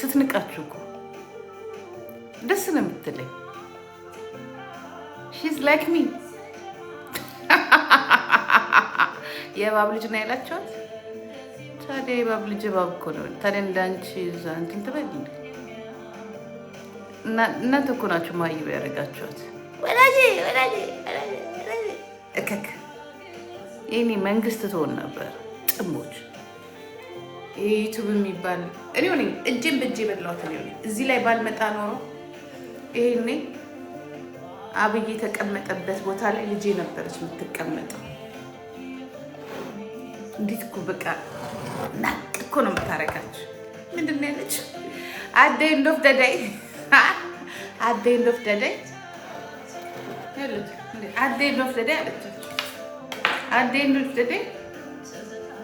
ስትንቃችሁ እኮ ደስ ነው የምትለኝ። ሺዝ ላይክ ሚ የእባብ ልጅ ነው ያላችኋት። ታዲያ የእባብ ልጅ እባብ እኮ ነው። ታዲያ እንዳንቺ እዛ እንትን ትበል እንዴ? እናንተ እኮ ናችሁ ማይብ ያደረጋችኋት። ወላጅ እከክ ይሄኔ መንግስት ትሆን ነበር። ጥሞች ይሄ ዩቱብ የሚባል እኔ ሆነኝ እጄን በእጄ በላሁት እኔ ሆነኝ። እዚህ ላይ ባልመጣ ኖሮ ይሄኔ አብይ የተቀመጠበት ቦታ ላይ ልጄ ነበረች የምትቀመጠው። እንዴት እኮ በቃ ናቅ እኮ ነው የምታረጋችሁ። ምንድን ነው ያለች? አት ዘ ኤንድ ኦፍ ዘ ዴይ አት ዘ ኤንድ ኦፍ ዘ ዴይ ያለች አት ዘ ኤንድ ኦፍ ዘ ዴይ አለቻቸው። አት ዘ ኤንድ ኦፍ ዘ ዴይ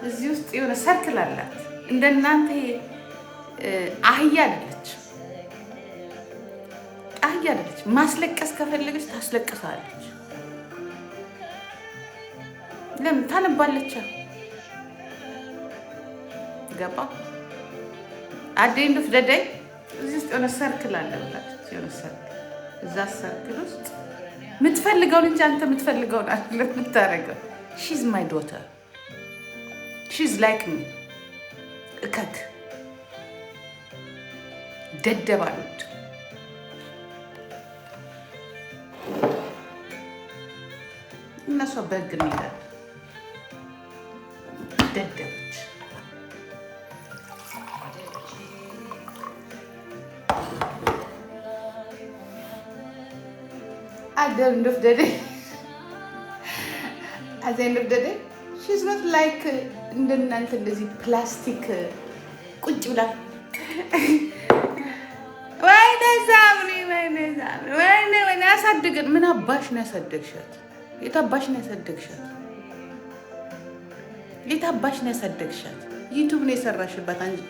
እዚህ ውስጥ የሆነ ሰርክል አላት። እንደናንተ አህያ አይደለች፣ አህያ አይደለች። ማስለቀስ ከፈለገች ታስለቅሳለች። ለምን ታነባለች? ገባ? አት ዘ ኤንድ ኦፍ ዘ ዴይ እዚህ ውስጥ የሆነ ሰርክል አለ ብላለች። የሆነ ሰርክል፣ እዛ ሰርክል ውስጥ የምትፈልገውን እንጂ አንተ የምትፈልገውን አይደለም የምታደርገው። ሺዝ ማይ ዶተር ሺዝ ላይክ ሚ። እከክ ደደብ አሉት። እነሷ በህግ እንሄዳለን። ደደቦች at the end of the day at the end of the day she's not like እንደናንተ እንደዚህ ፕላስቲክ ቁጭ ብላ ወይኔ ሳምሪ ወይኔ ያሳድገን። ምን አባሽ ነው ያሳደግሻት? የት አባሽ ነው ያሳደግሻት? የት አባሽ ነው ያሳደግሻት? ዩቱብ ነው የሰራሽባት አንቺ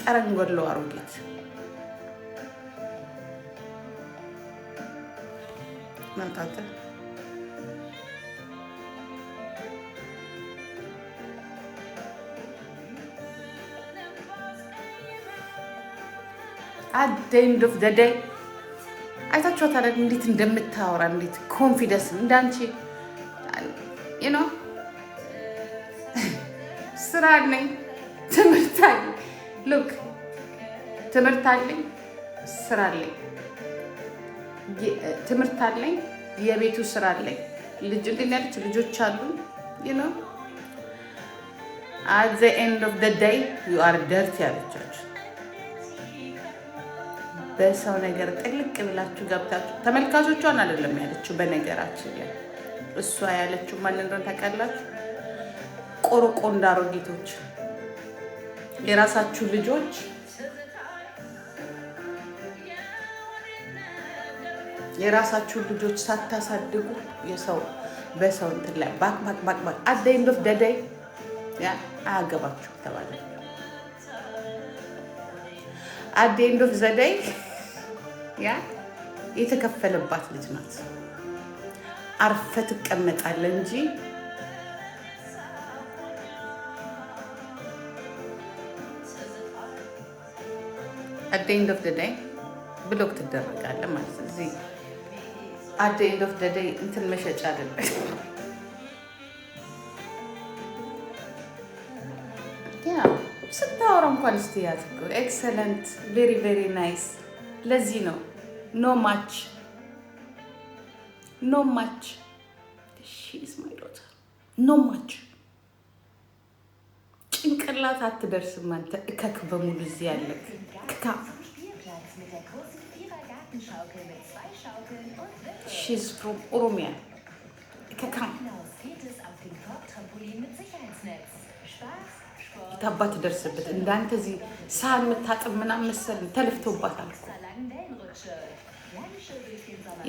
ጠረንጎሎ አሮጌት። ማንታተ at the end of the day አይታችኋታል እንዴት እንደምታወራ፣ እንዴት ኮንፊደንስ እንዳንቺ you know ስራ አለኝ፣ ትምህርት አለኝ። ሉክ ትምህርት አለኝ፣ ስራ አለኝ፣ ትምህርት አለኝ፣ የቤቱ ስራ አለኝ። ልጅ እንዴት ያለች ልጆች አሉ። you know at the end of the day you are dirty ያለቻችሁ። በሰው ነገር ጥልቅ ብላችሁ ገብታችሁ ተመልካቾቿን አይደለም ያለችው። በነገራችን ላይ እሷ ያለችው ማን እንደሆነ ታውቃላችሁ? ቆሮቆንዳ አሮጊቶች የራሳችሁ ልጆች የራሳችሁ ልጆች ሳታሳድጉ የሰው በሰው እንትን ላይ ባክ at the end of the day ያ አያገባችሁ ተባለ። at the end of the day ያ የተከፈለባት ልጅ ናት። አርፈ ትቀመጣለህ እንጂ at the end of the day ብሎክ ትደረጋለህ ማለት ነው። እዚህ at the end of the day እንትን መሸጫ አይደለም። ያ ስታወራ እንኳን ስትያዝ እኮ ኤክሰለንት ቬሪ ቬሪ ናይስ። ለዚህ ነው ኖ ማች ሺ ኢዝ ማይ ዶተር ኖ ማች። ጭንቅላት አትደርስም አንተ እከክ በሙሉ እዚህ ያለክ ክካ ሺዝ ፍሮም ኦሮሚያ እከካ ታባት ደርስበት እንዳንተ እዚህ ሳህን የምታጥብ ምናምን መሰለኝ ተልፍቶባታል እኮ።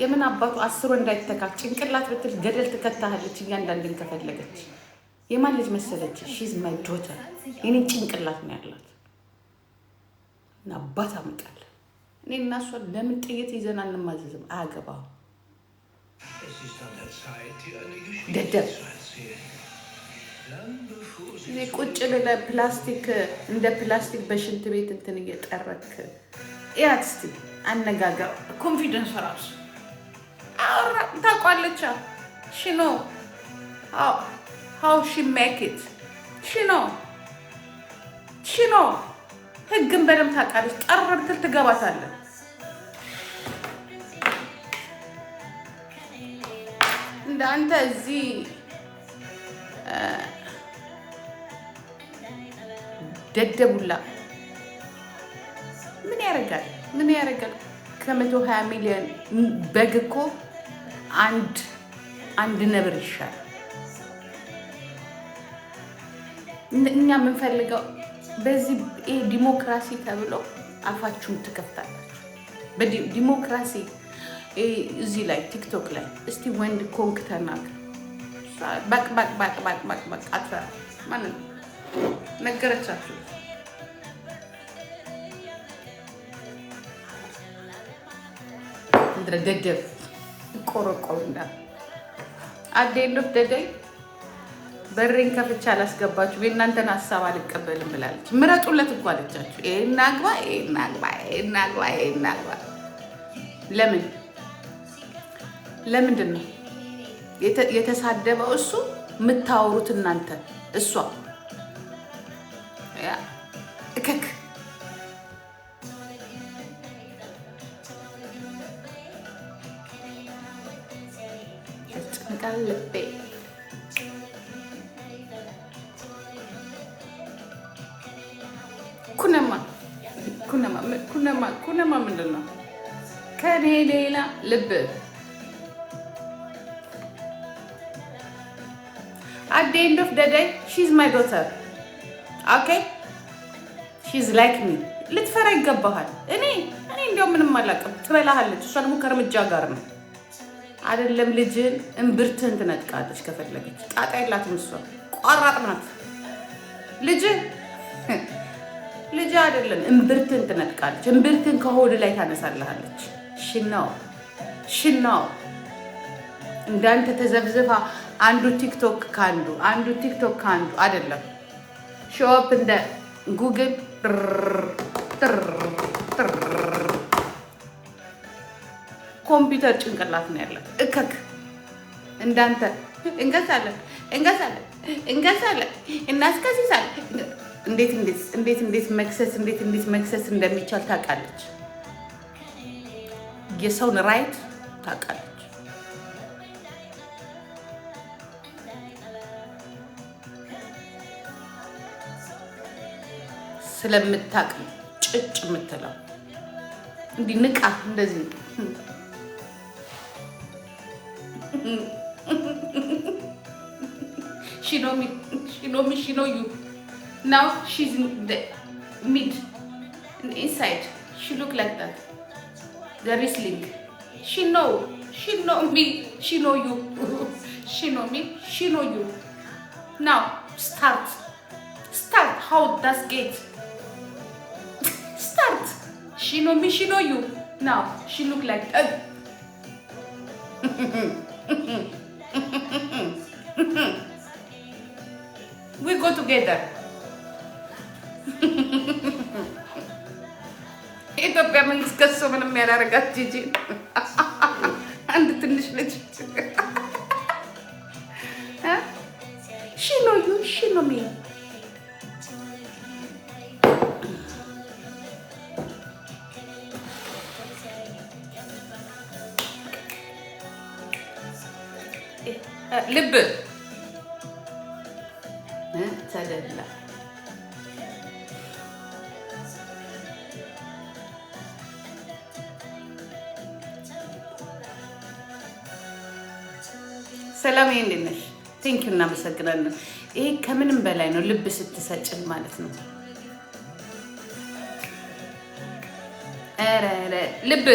የምን አባቱ አስሮ እንዳይተካክ ጭንቅላት ብትል ገደል ትከታለች። እያንዳንድን ከፈለገች የማን ልጅ መሰለች? ሺዝ ማይ ዶተር የኔ ጭንቅላት ነው ያላት እና አባት አመጣለ። እኔ እና እሷ ለምን ጥይት ይዘን አንማዘዝም? አያገባም ደደብ ቁጭ ብለህ ፕላስቲክ እንደ ፕላስቲክ በሽንት ቤት እንትን እየጠረክ ያት እስኪ አነጋገር ኮንፊደንስ ራሱ አውራ ታውቋለች። ሽኖ ሃው ሺ ሜክ ኢት ሽኖ ህግን በደምብ ታውቃለች። ጠር ብትል ትገባታለህ። እንደ አንተ እዚህ ደደቡላ ምን ያደርጋል? ከ120 ሚሊዮን በግ እኮ አንድ ነብር ይሻል። እኛ የምንፈልገው በዚህ ዲሞክራሲ ተብሎ አፋችሁን ትከፍታላችሁ። በዲሞክራሲ እዚህ ላይ ቲክቶክ ላይ እስቲ ወንድ ኮንክ ተናገር። ባቅ አትፈራ። ማንን ነገረቻችሁ? ደደብ ቆረቆሩና አዴንዶፍ ደደይ በሬን ከፍቻ አላስገባችሁ የእናንተን ሀሳብ አልቀበልም ብላለች። ምረጡለት እኮ አለቻችሁ። ይሄናግባ። ለምንድን ነው የተሳደበው? እሱ የምታወሩት እናንተ እሷ እከክ ልቤ ኩነማ ምንድን ነው? ከኔ ሌላ ልብ at the end of the day she's my daughter okay she's like me ልትፈራ ይገባሃል። እኔ እንዲያው ምንም አላውቅም። ትበላሃለች። እሷ ደግሞ ከእርምጃ ጋር ነው አይደለም። ልጅን እምብርትህን ትነጥቃለች ከፈለገች። ጣጣ የላትም። እሷ ቋራጥ ናት። ልጅ አይደለም እምብርትህን ትነጥቃለች። እምብርትህን ከሆድ ላይ ታነሳልሃለች። ሽናው እንዳንተ ተዘብዝፋ አንዱ ቲክቶክ ካንዱ አይደለም። ሾፕ እንደ ጉግል ኮምፒውተር ጭንቅላት ነው ያላት። እከክ እንዳንተ እንገዛለን እናስከሲሳለን። እንዴት መክሰስ እንደሚቻል ታውቃለች። የሰውን ራይት ታውቃለች። ስለምታውቅ ጭጭ የምትለው እንዲህ ንቃ እንደዚህ she know you now. She's in the mid inside. She look like that. The wrestling. She know me. She know you. She know me. She know you. Now start. How does get? Start. She know me. She know you. Now she look like that. We go together. ኢትዮጵያ መንግስት ከሶ ምንም ያላረጋት ጂጂ አንድ ትንሽ ልጅ she know you, she know me. ልብ ተደላ ሰላም እንዴት ነሽ? ቴንኪው እናመሰግናለን። ይሄ ከምንም በላይ ነው ልብ ስትሰጭን ማለት ነው። ኧረ ልብ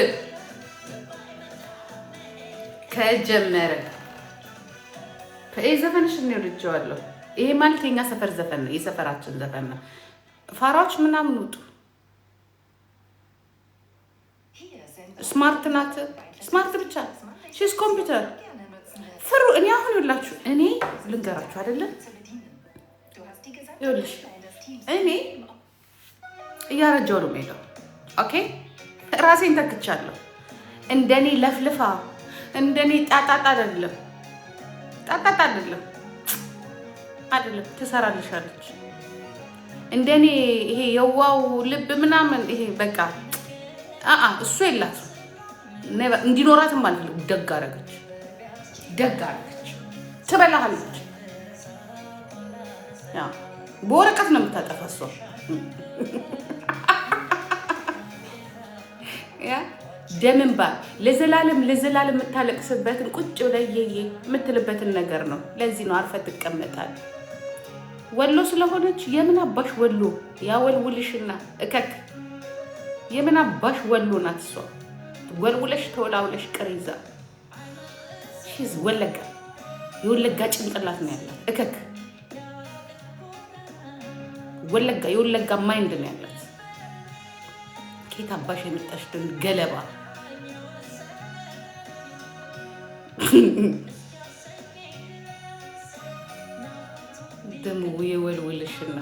ከጀመረ ዘፈንሽ ነው ልጅዋለሁ። ይሄ ማለት የኛ ሰፈር ዘፈን ነው፣ የሰፈራችን ዘፈን ነው። ፋራዎች ምናምን ውጡ። ስማርት ናት፣ ስማርት ብቻ ሺስ ኮምፒውተር ፍሩ። እኔ አሁን ይላችሁ እኔ ልንገራችሁ አይደለም ይኸውልሽ እኔ እያረጀው ነው የምሄደው። ኦኬ ራሴን ተክቻለሁ። እንደኔ ለፍልፋ እንደኔ ጣጣጣ አይደለም አይደለም ትሰራልሻለች። እንደኔ ይሄ የዋው ልብ ምናምን ይሄ በቃ እሱ የላት እንዲኖራትም አልፈልግም። ደግ አደረገች ትበላሃለች። ያ በወረቀት ነው የምታጠፋው። ያ ደምን ባል ለዘላለም የምታለቅስበትን ቁጭ ብለህ የምትልበትን ነገር ነው። ለዚህ ነው አርፈህ ትቀመጣለህ። ወሎ ስለሆነች የምን አባሽ ወሎ ያወልውልሽና እከክ የምን አባሽ ወሎ ናት እሷ። ወልውለሽ ተወላውለሽ ቅሪዛ ሺዝ ወለጋ የወለጋ ጭንቅላት ነው ያላት እከክ ወለጋ የወለጋ ማይንድ ነው ያላት። ኬት አባሽ የመጣሽ ገለባ ደሞ የወልውልሽና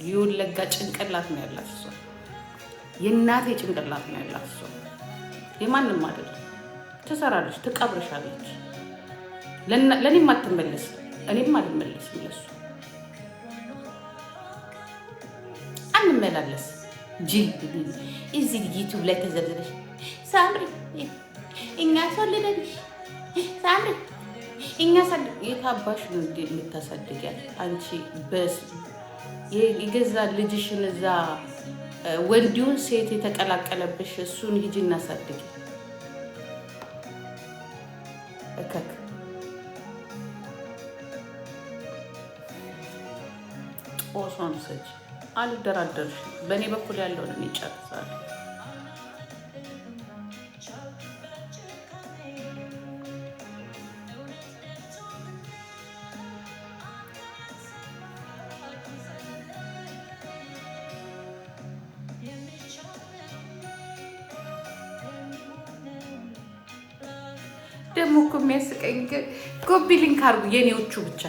የወለጋ ጭንቅላት ነው ያላት እሷ። የእናቴ ጭንቅላት ነው ያላት እሷ። የማንም አይደለም። ትሰራለች፣ ትቀብርሻለች። ለእኔም አትመለስም፣ እኔም አልመለስም ለሱ። አንመላለስ ጅል እዚህ ዩቲዩብ ላይ ተዘርዝረሽ ሳምሪ እኛ ሰልደንሽ ሳምሪ እኛ የታባሽ የምታሳድጊያት አንቺ በስ የገዛ ልጅሽን እዛ ወንዲውን ሴት የተቀላቀለብሽ እሱን ሂጂ እናሳድጊ። እከክ ጦሷን ሰጅ አልደራደርሽም። በእኔ በኩል ያለውን እኔ እጨርሳለሁ። ደግሞ እኮ የሚያስቀኝ ኮፒ ሊንክ አድርጉ። የኔዎቹ ብቻ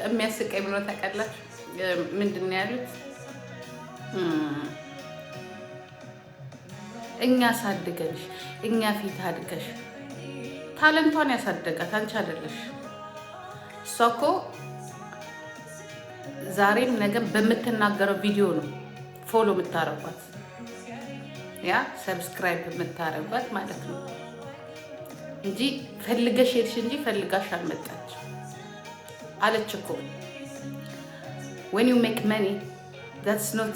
የሚያስቀኝ ብሎ ታውቃላችሁ ምንድን ነው ያሉት? እኛ ሳድገሽ እኛ ፊት አድገሽ ታለንቷን ያሳደጋት አንቺ አይደለሽ። እሷ እኮ ዛሬም ነገም በምትናገረው ቪዲዮ ነው ፎሎ የምታረጓት፣ ያ ሰብስክራይብ የምታረጓት ማለት ነው እንጂ ፈልገሽ ሄድሽ እንጂ ፈልጋሽ አልመጣች አለች እኮ። when you make money that's not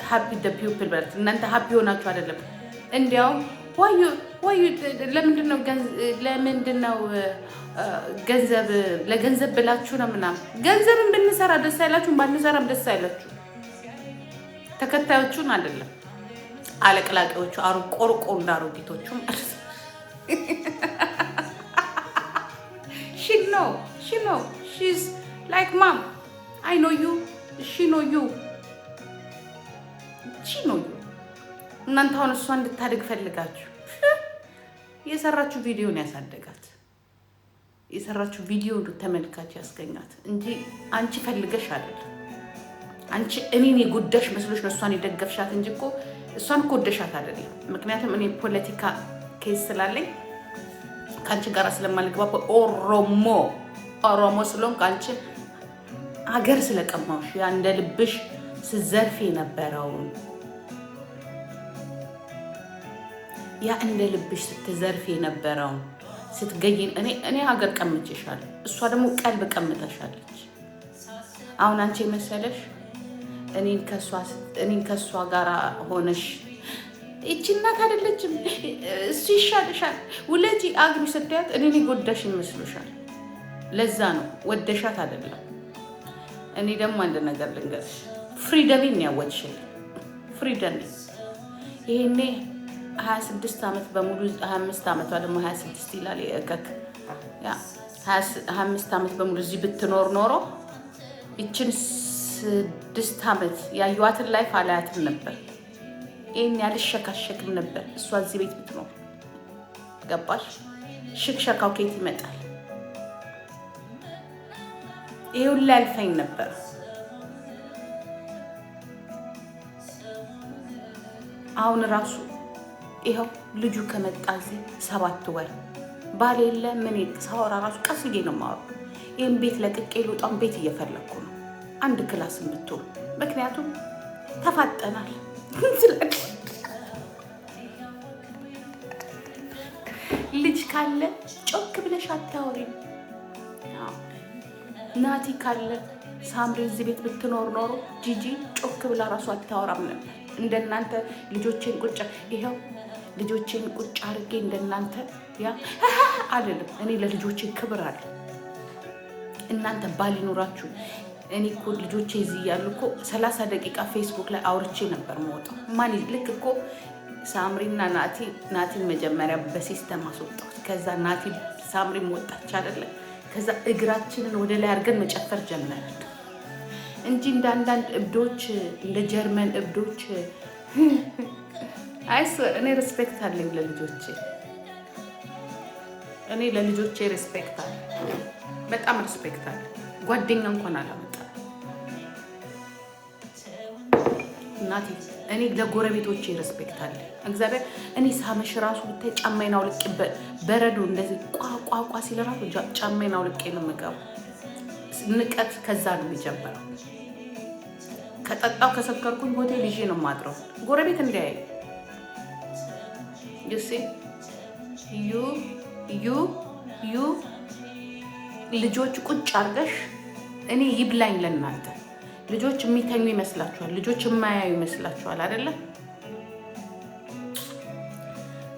happy the people but እናንተ happy ሆናችሁ አይደለም። እንዲያውም ለምንድነው ገንዘብ ለገንዘብ ብላችሁ ነው ምናምን። ገንዘብን ብንሰራ ደስ አይላችሁም? ባንሰራም ደስ አይላችሁ? ተከታዮቹን አይደለም አለቅላቂዎቹ ቆርቆ እንዳሮጊቶቹ ማለት she know she's like mom I know you she know you እናንተ አሁን እሷ እንድታድግ ፈልጋችሁ የሰራችሁ ቪዲዮ ነው ያሳደጋት። የሰራችሁ ቪዲዮ ተመልካች ያስገኛት እንጂ አንቺ ፈልገሽ አይደለም። አንቺ እኔን የጎዳሽ መስሎሽ ነው እሷን የደገፍሻት እንጂ እኮ እሷን እኮ ወደሻት አይደለም። ምክንያቱም እኔ ፖለቲካ ኬስ ስላለኝ ከአንቺ ጋር ስለማልግባባ ኦሮሞ ስለሆንኩ አንቺ ሀገር ስለቀማውሽ ያ እንደ ልብሽ ስትዘርፊ የነበረውን ያ እንደ ልብሽ ስትዘርፊ የነበረውን ስትገይን እኔ ሀገር ቀምቼሻለሁ፣ እሷ ደግሞ ቀልብ ቀምተሻለች። አሁን አንቺ መሰለሽ እኔን ከእሷ ጋር ሆነሽ እቺ እናት አይደለችም እሱ ይሻልሻል ውለጂ አግቢ ስትያት እኔን ጎዳሽ ይመስልሻል። ለዛ ነው ወደሻት አይደለም። እኔ ደግሞ አንድ ነገር ልንገርሽ፣ ፍሪደምን ያወጥሽልኝ ፍሪደም ይሄኔ 26 ዓመት በሙሉ 25 ዓመቷ ደግሞ 26 ይላል የከክ ያ 25 ዓመት በሙሉ እዚህ ብትኖር ኖሮ ይችን 6 ዓመት ያዩዋትን ላይፍ አላያትም ነበር። ይሄን ያልሸካሸክም ነበር እሷ እዚህ ቤት ብትኖር። ገባሽ? ሽክሸካው ከየት ይመጣል? ይሄው ላልፈኝ ነበር። አሁን ራሱ ይኸው ልጁ ከመጣ እዚህ 7 ወር ባል የለ ምን ሳወራ ራሱ ቀስ ብዬ ነው የማወራው። ይህን ቤት ለቅቄ ልውጣም ቤት እየፈለግኩ ነው፣ አንድ ክላስን ብትሆን። ምክንያቱም ተፋጠናል። ልጅ ካለ ጮክ ብለሽ አታወሪም። ናቲ ካለ ሳምሪ እዚህ ቤት ብትኖር ኖሮ ጂጂ ጮክ ብላ ራሱ አታወራም ነበር። እንደናንተ ልጆቼን ቁጭ ይኸው ልጆቼን ቁጭ አድርጌ እንደናንተ ያ አልልም። እኔ ለልጆቼ ክብር አለ። እናንተ ባል ይኖራችሁ። እኔ እኮ ልጆቼ እዚህ እያሉ እኮ 30 ደቂቃ ፌስቡክ ላይ አውርቼ ነበር የምወጣው። ማን ልክ እኮ ሳምሪና ናቲን መጀመሪያ በሲስተም አስወጣሁት። ከዛ ናቲ ሳምሪም ወጣች አይደለ? ከዛ እግራችንን ወደ ላይ አድርገን መጨፈር ጀመርን እንጂ እንደ አንዳንድ እብዶች እንደ ጀርመን እብዶች አይስ እኔ ሪስፔክት አለኝ ለልጆቼ። እኔ ለልጆቼ ሪስፔክት አለ፣ በጣም ሪስፔክት አለ። ጓደኛ እንኳን አላመጣም እናቴ። እኔ ለጎረቤቶቼ ሪስፔክት አለ። እግዚአብሔር እኔ ሳመሽ ራሱ ብታይ ጫማዬን አውልቄ በረዶ እንደዚህ ቋቋቋ ሲል ራሱ ጫማዬን አውልቄ ነው የምገባው። ንቀት ከዛ ነው የሚጀምረው። ከጠጣው ከሰከርኩኝ ሆቴል ይዤ ነው የማድረው ጎረቤት እንዲያይ። ዩ ልጆች ቁጭ አድርገሽ እኔ ይብላኝ ለእናንተ። ልጆች የሚተኙ ይመስላችኋል? ልጆች የማያዩ ይመስላችኋል? አይደለ?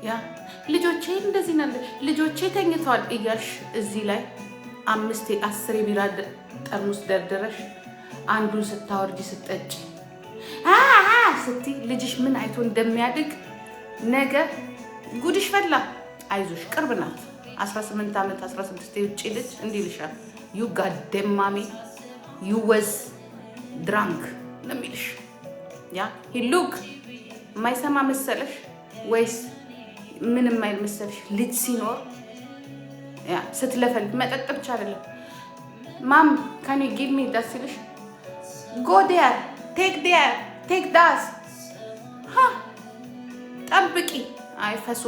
ያ ልጆቼ እንደዚህ ናለ ልጆቼ ተኝተዋል እያልሽ እዚህ ላይ 5-10 የቢራ ጠርሙስ ደርድረሽ አንዱን ስታወርጂ ስጠጪ ስትይ ልጅሽ ምን አይቶ እንደሚያድግ ነገ ጉድሽ ፈላ። አይዞሽ ቅርብ ናት። 18 ዓመት 16 የውጭ ልጅ እንዲህ ልሻል ዩ ጋዴም ማሚ ዩ ወዝ ድራንክ ነው የሚልሽ። ያ ሂሉክ የማይሰማ መሰለሽ ወይስ ምን የማይል መሰለሽ? ልጅ ሲኖር ያ ስትለፈልግ መጠጥ ብቻ አይደለም። ማም ካን ዩ ጊቭ ሚ ዳስ ሲልሽ ጎ ዴር ቴክ ዳስ ጠብቂ። አይፈሶ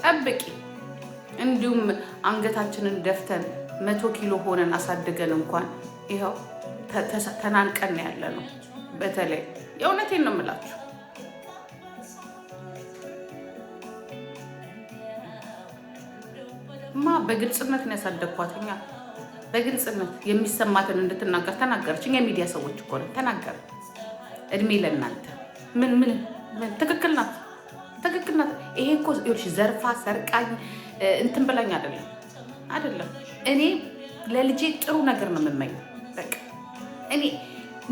ጠብቂ። እንዲሁም አንገታችንን ደፍተን 100 ኪሎ ሆነን አሳድገን እንኳን ይኸው ተናንቀን ያለ ነው። በተለይ የእውነቴን ነው የምላችሁ። በግልጽነት ነው ያሳደግኳት። እኛ በግልጽነት የሚሰማትን እንድትናገር ተናገረች። እኛ የሚዲያ ሰዎች እኮ ነን፣ ተናገረ። እድሜ ለእናንተ። ምን ትክክል ናት። ይሄ እኮ ይኸውልሽ ዘርፋ ሰርቃኝ እንትን ብላኝ አይደለም። እኔ ለልጄ ጥሩ ነገር ነው የምመኘው። በቃ እኔ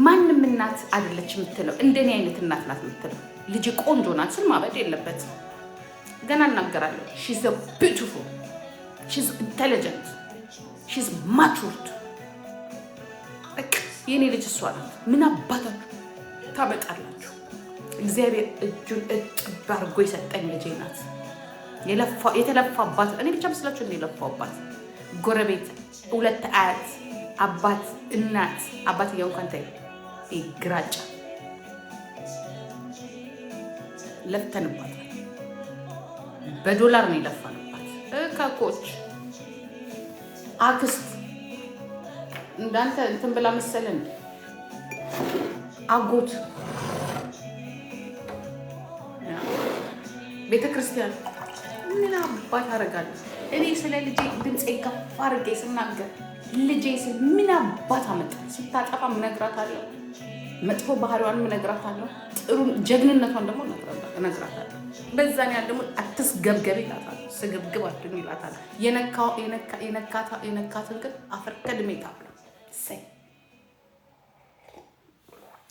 ማንም እናት አይደለች የምትለው እንደኔ አይነት እናት ናት የምትለው። ልጄ ቆንጆ ናት ስል ማበድ የለበትም። ገና እናገራለሁ። ሺዝ ቢዩቲፉል፣ ሺዝ ኢንቴሊጀንት፣ ሺዝ ማቹርድ። በቃ የኔ ልጅ እሷ ናት። ምን አባታችሁ ታመጣላችሁ? እግዚአብሔር እጁን እጥብ አድርጎ የሰጠኝ ልጄ ናት። የተለፋባት እኔ ብቻ መስላችሁ እንደ የለፋባት ጎረቤት፣ 2 አያት፣ አባት፣ እናት። አባትየው እንኳን ተይ ግራጫ ለፍተንባታል። በዶላር ነው የለፋንባት። ካኮች አክስት እንዳንተ እንትን ብላ መሰለን አጎት ቤተክርስቲያን ምን አባት አደርጋለሁ እኔ ስለ ልጄ ድምፄ ከፍ አድርጌ ስናገር ልጄ ስል ምን አባት አመጣ። ስታጠፋም እነግራታለሁ፣ መጥፎ ባህሪዋንም እነግራታለሁ፣ ጥሩ ጀግንነቷን ደግሞ እነግራታለሁ። በዛን ያህል ደግሞ አትስገብገቢ እላታለሁ፣ ስግብግብ አትሁኝ እላታለሁ። የነካትን ግን አፈር ከድሜ ታብላ ሰይ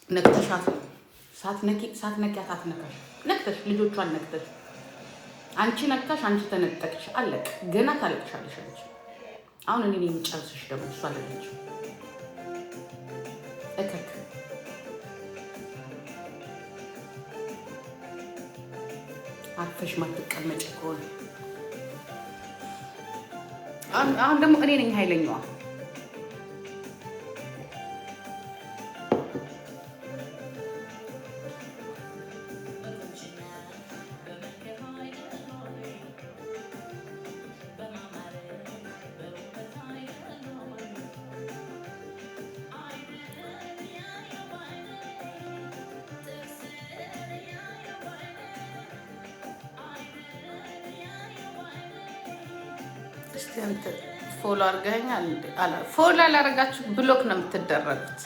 ነክተሻት ሳትነኪያት አትነካሽ። ነክተሽ ልጆቿን ነክተሽ አንቺ ነካሽ፣ አንቺ ተነጠቅሽ፣ አለቅ። ገና ታለቅሻለሽ አንቺ። አሁን እኔ የሚጨርስሽ ደግሞ እሷ አለች። እከክ አርፈሽ ማትቀመጭ ከሆነ አሁን ደግሞ እኔ ነኝ ኃይለኛዋ። ፎሎ አድርገኸኛል እንዴ? ፎሎ አላደረጋችሁ ብሎክ ነው የምትደረጉት።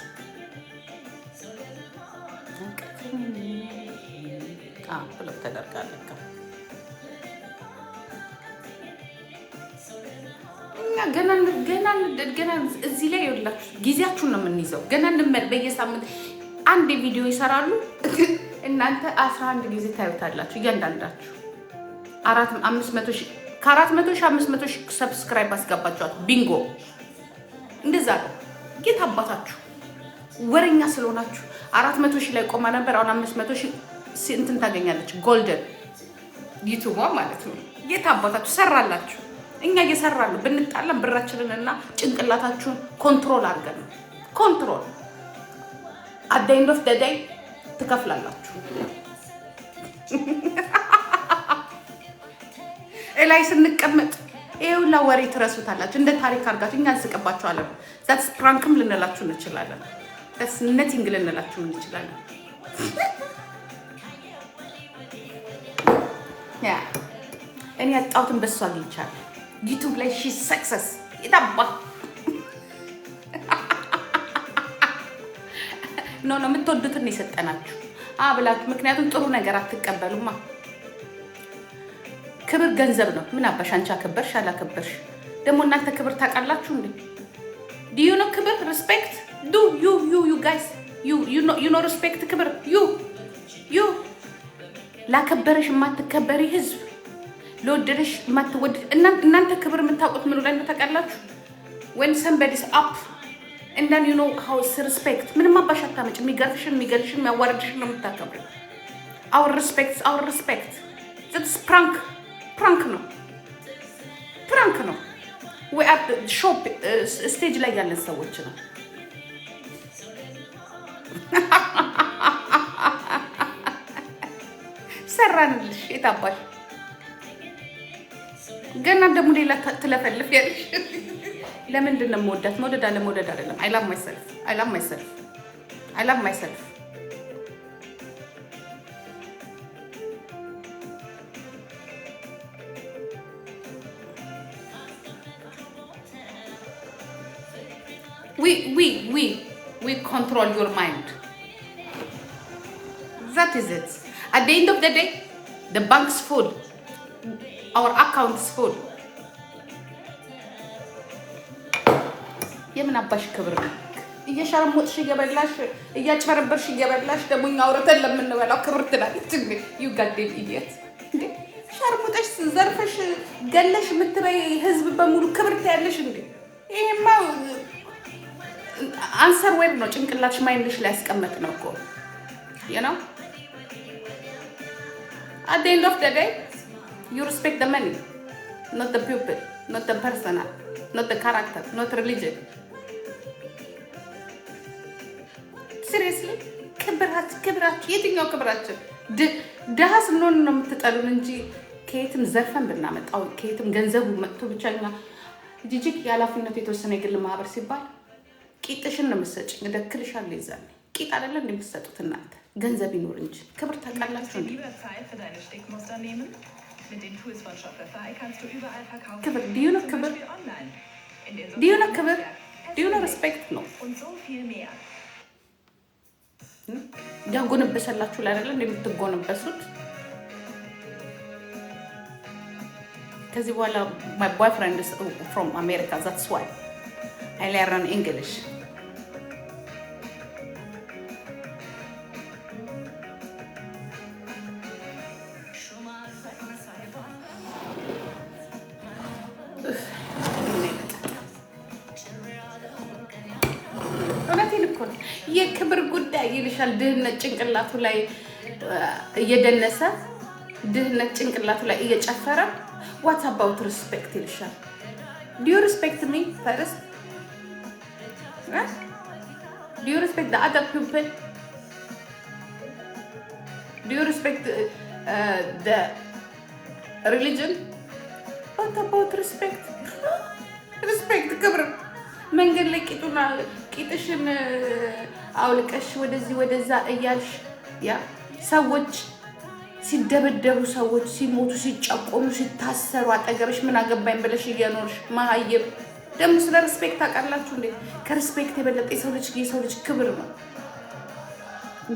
ብሎክ ተደርጋለህ። ገና እዚህ ላይ ይኸውላችሁ ጊዜያችሁን ነው የምንይዘው። ገና በየሳምንት አንድ ቪዲዮ ይሰራሉ። እናንተ 11 ጊዜ ታዩታላችሁ እያንዳንዳችሁ 500 ሺህ ከ400 ሺህ 500 ሺህ ሰብስክራይብ አስገባችኋት። ቢንጎ እንደዛ ነው። ጌታ አባታችሁ ወረኛ ስለሆናችሁ 400 ሺህ ላይ ቆማ ነበር። አሁን 500 ሺህ እንትን ታገኛለች። ጎልደን ዩቲዩብ ማለት ነው። ጌታ አባታችሁ ሰራላችሁ። እኛ እየሰራን ብንጣለን ብራችንን እና ጭንቅላታችሁን ኮንትሮል አድርገን ነው። ኮንትሮል አት ዘ ኤንድ ኦፍ ዘ ዴይ ትከፍላላችሁ። ላይ ስንቀመጥ ይኸውላ ወሬ ትረሱታላችሁ። እንደ ታሪክ አድርጋችሁ እኛ እንስቅባችኋለን። ዛትስ ፕራንክም ልንላችሁ እንችላለን። ዛትስ ነቲንግ ልንላችሁ እንችላለን። ያ እኔ ያጣሁትን በሷ አግኝቻለሁ። ዩቲዩብ ላይ ሺ ሰክሰስ ይታባ ኖ የምትወዱትን የሰጠናችሁ ብላችሁ። ምክንያቱም ጥሩ ነገር አትቀበሉማ። ክብር ገንዘብ ነው። ምን አባሽ አንቺ አከበርሽ አላከበርሽ ደግሞ እናንተ ክብር ታውቃላችሁ እንዴ? ዱ ዩ ኖ ክብር ሪስፔክት ዱ ዩ ጋይስ ዩ ኖ ሪስፔክት ክብር ዩ ላከበረሽ የማትከበሪ ህዝብ፣ ለወደደሽ የማትወድ እናንተ ክብር የምታውቁት ምኑ ላይ ነው ታውቃላችሁ? when somebody is up and then you know how is respect። ምንም አባሽ አታመጭ። የሚገርፍሽን የሚገልሽን የሚያዋርድሽን ነው የምታከብረው። our respect that's ፕራንክ ነው። ወይ አት ሾፕ ስቴጅ ላይ ያለን ሰዎች ነው። ሰራንልሽ የታባሽ ገና ደግሞ ሌላ ትለፈልፍ ያለሽ። ለምንድን ነው የምወዳት? መውደድ አለመውደድ አይደለም። I love myself We control your mind. That is it. At the end of the day, the bank's full. Our account's full. የምን አባሽ ክብር ነው? እየሻረሞጥሽ እየበላሽ እያጭበረበርሽ እየበላሽ ደግሞ እኛ አውርተን ለምንበላው ክብር ትላለች እንዴ? You goddamn idiot. እንዴ ሻርሙጠሽ ዘርፈሽ ገለሽ የምትበይ ህዝብ በሙሉ ክብር ትያለሽ እንዴ? ይሄማ አንሰር ዌብ ነው። ጭንቅላትሽ ማይንድሽ ላይ ያስቀመጥ ነው እኮ you know at the end of the day you respect the money, not the people, not the personal, not the character, not religion. seriously ክብራችሁ የትኛው ክብራችን? ድሃ ስንሆን ነው የምትጠሉን እንጂ ከየትም ዘርፈን ብናመጣው ከየትም ገንዘቡ መጥቶ ብቻኛ ጂጂክ የኃላፊነቱ የተወሰነ የግል ማህበር ሲባል ቂጥሽን ነው የምትሰጪኝ። እደክልሻለሁ። ይዛል ቂጥ አይደለ እንደምትሰጡት እናንተ ገንዘብ ይኖር እንጂ ክብር ታውቃላችሁ እንዴ? ክብር ዲዩኖ ክብር ዲዩኖ ሪስፔክት ነው። ያጎነበሰላችሁ ላይ አይደለ እንደምትጎነበሱት። ከዚህ በኋላ my boyfriend is from America, that's why I learn English. የክብር ጉዳይ ይልሻል። ድህነት ጭንቅላቱ ላይ እየደነሰ ድህነት ጭንቅላቱ ላይ እየጨፈረ what about respect ይልሻል። Do you respect me first? Huh? Do you respect the other people? Do you respect the religion? What about respect? Respect ክብር መንገድ ላይ ቂጥሽን አውልቀሽ ወደዚህ ወደዛ እያልሽ ያ ሰዎች ሲደበደቡ ሰዎች ሲሞቱ ሲጨቆኑ ሲታሰሩ አጠገብሽ ምን አገባኝ ብለሽ እየኖርሽ ማህየብ ደግሞ ስለ ሪስፔክት ታውቃላችሁ እንዴ? ከሪስፔክት የበለጠ የሰው ልጅ ክብር ነው።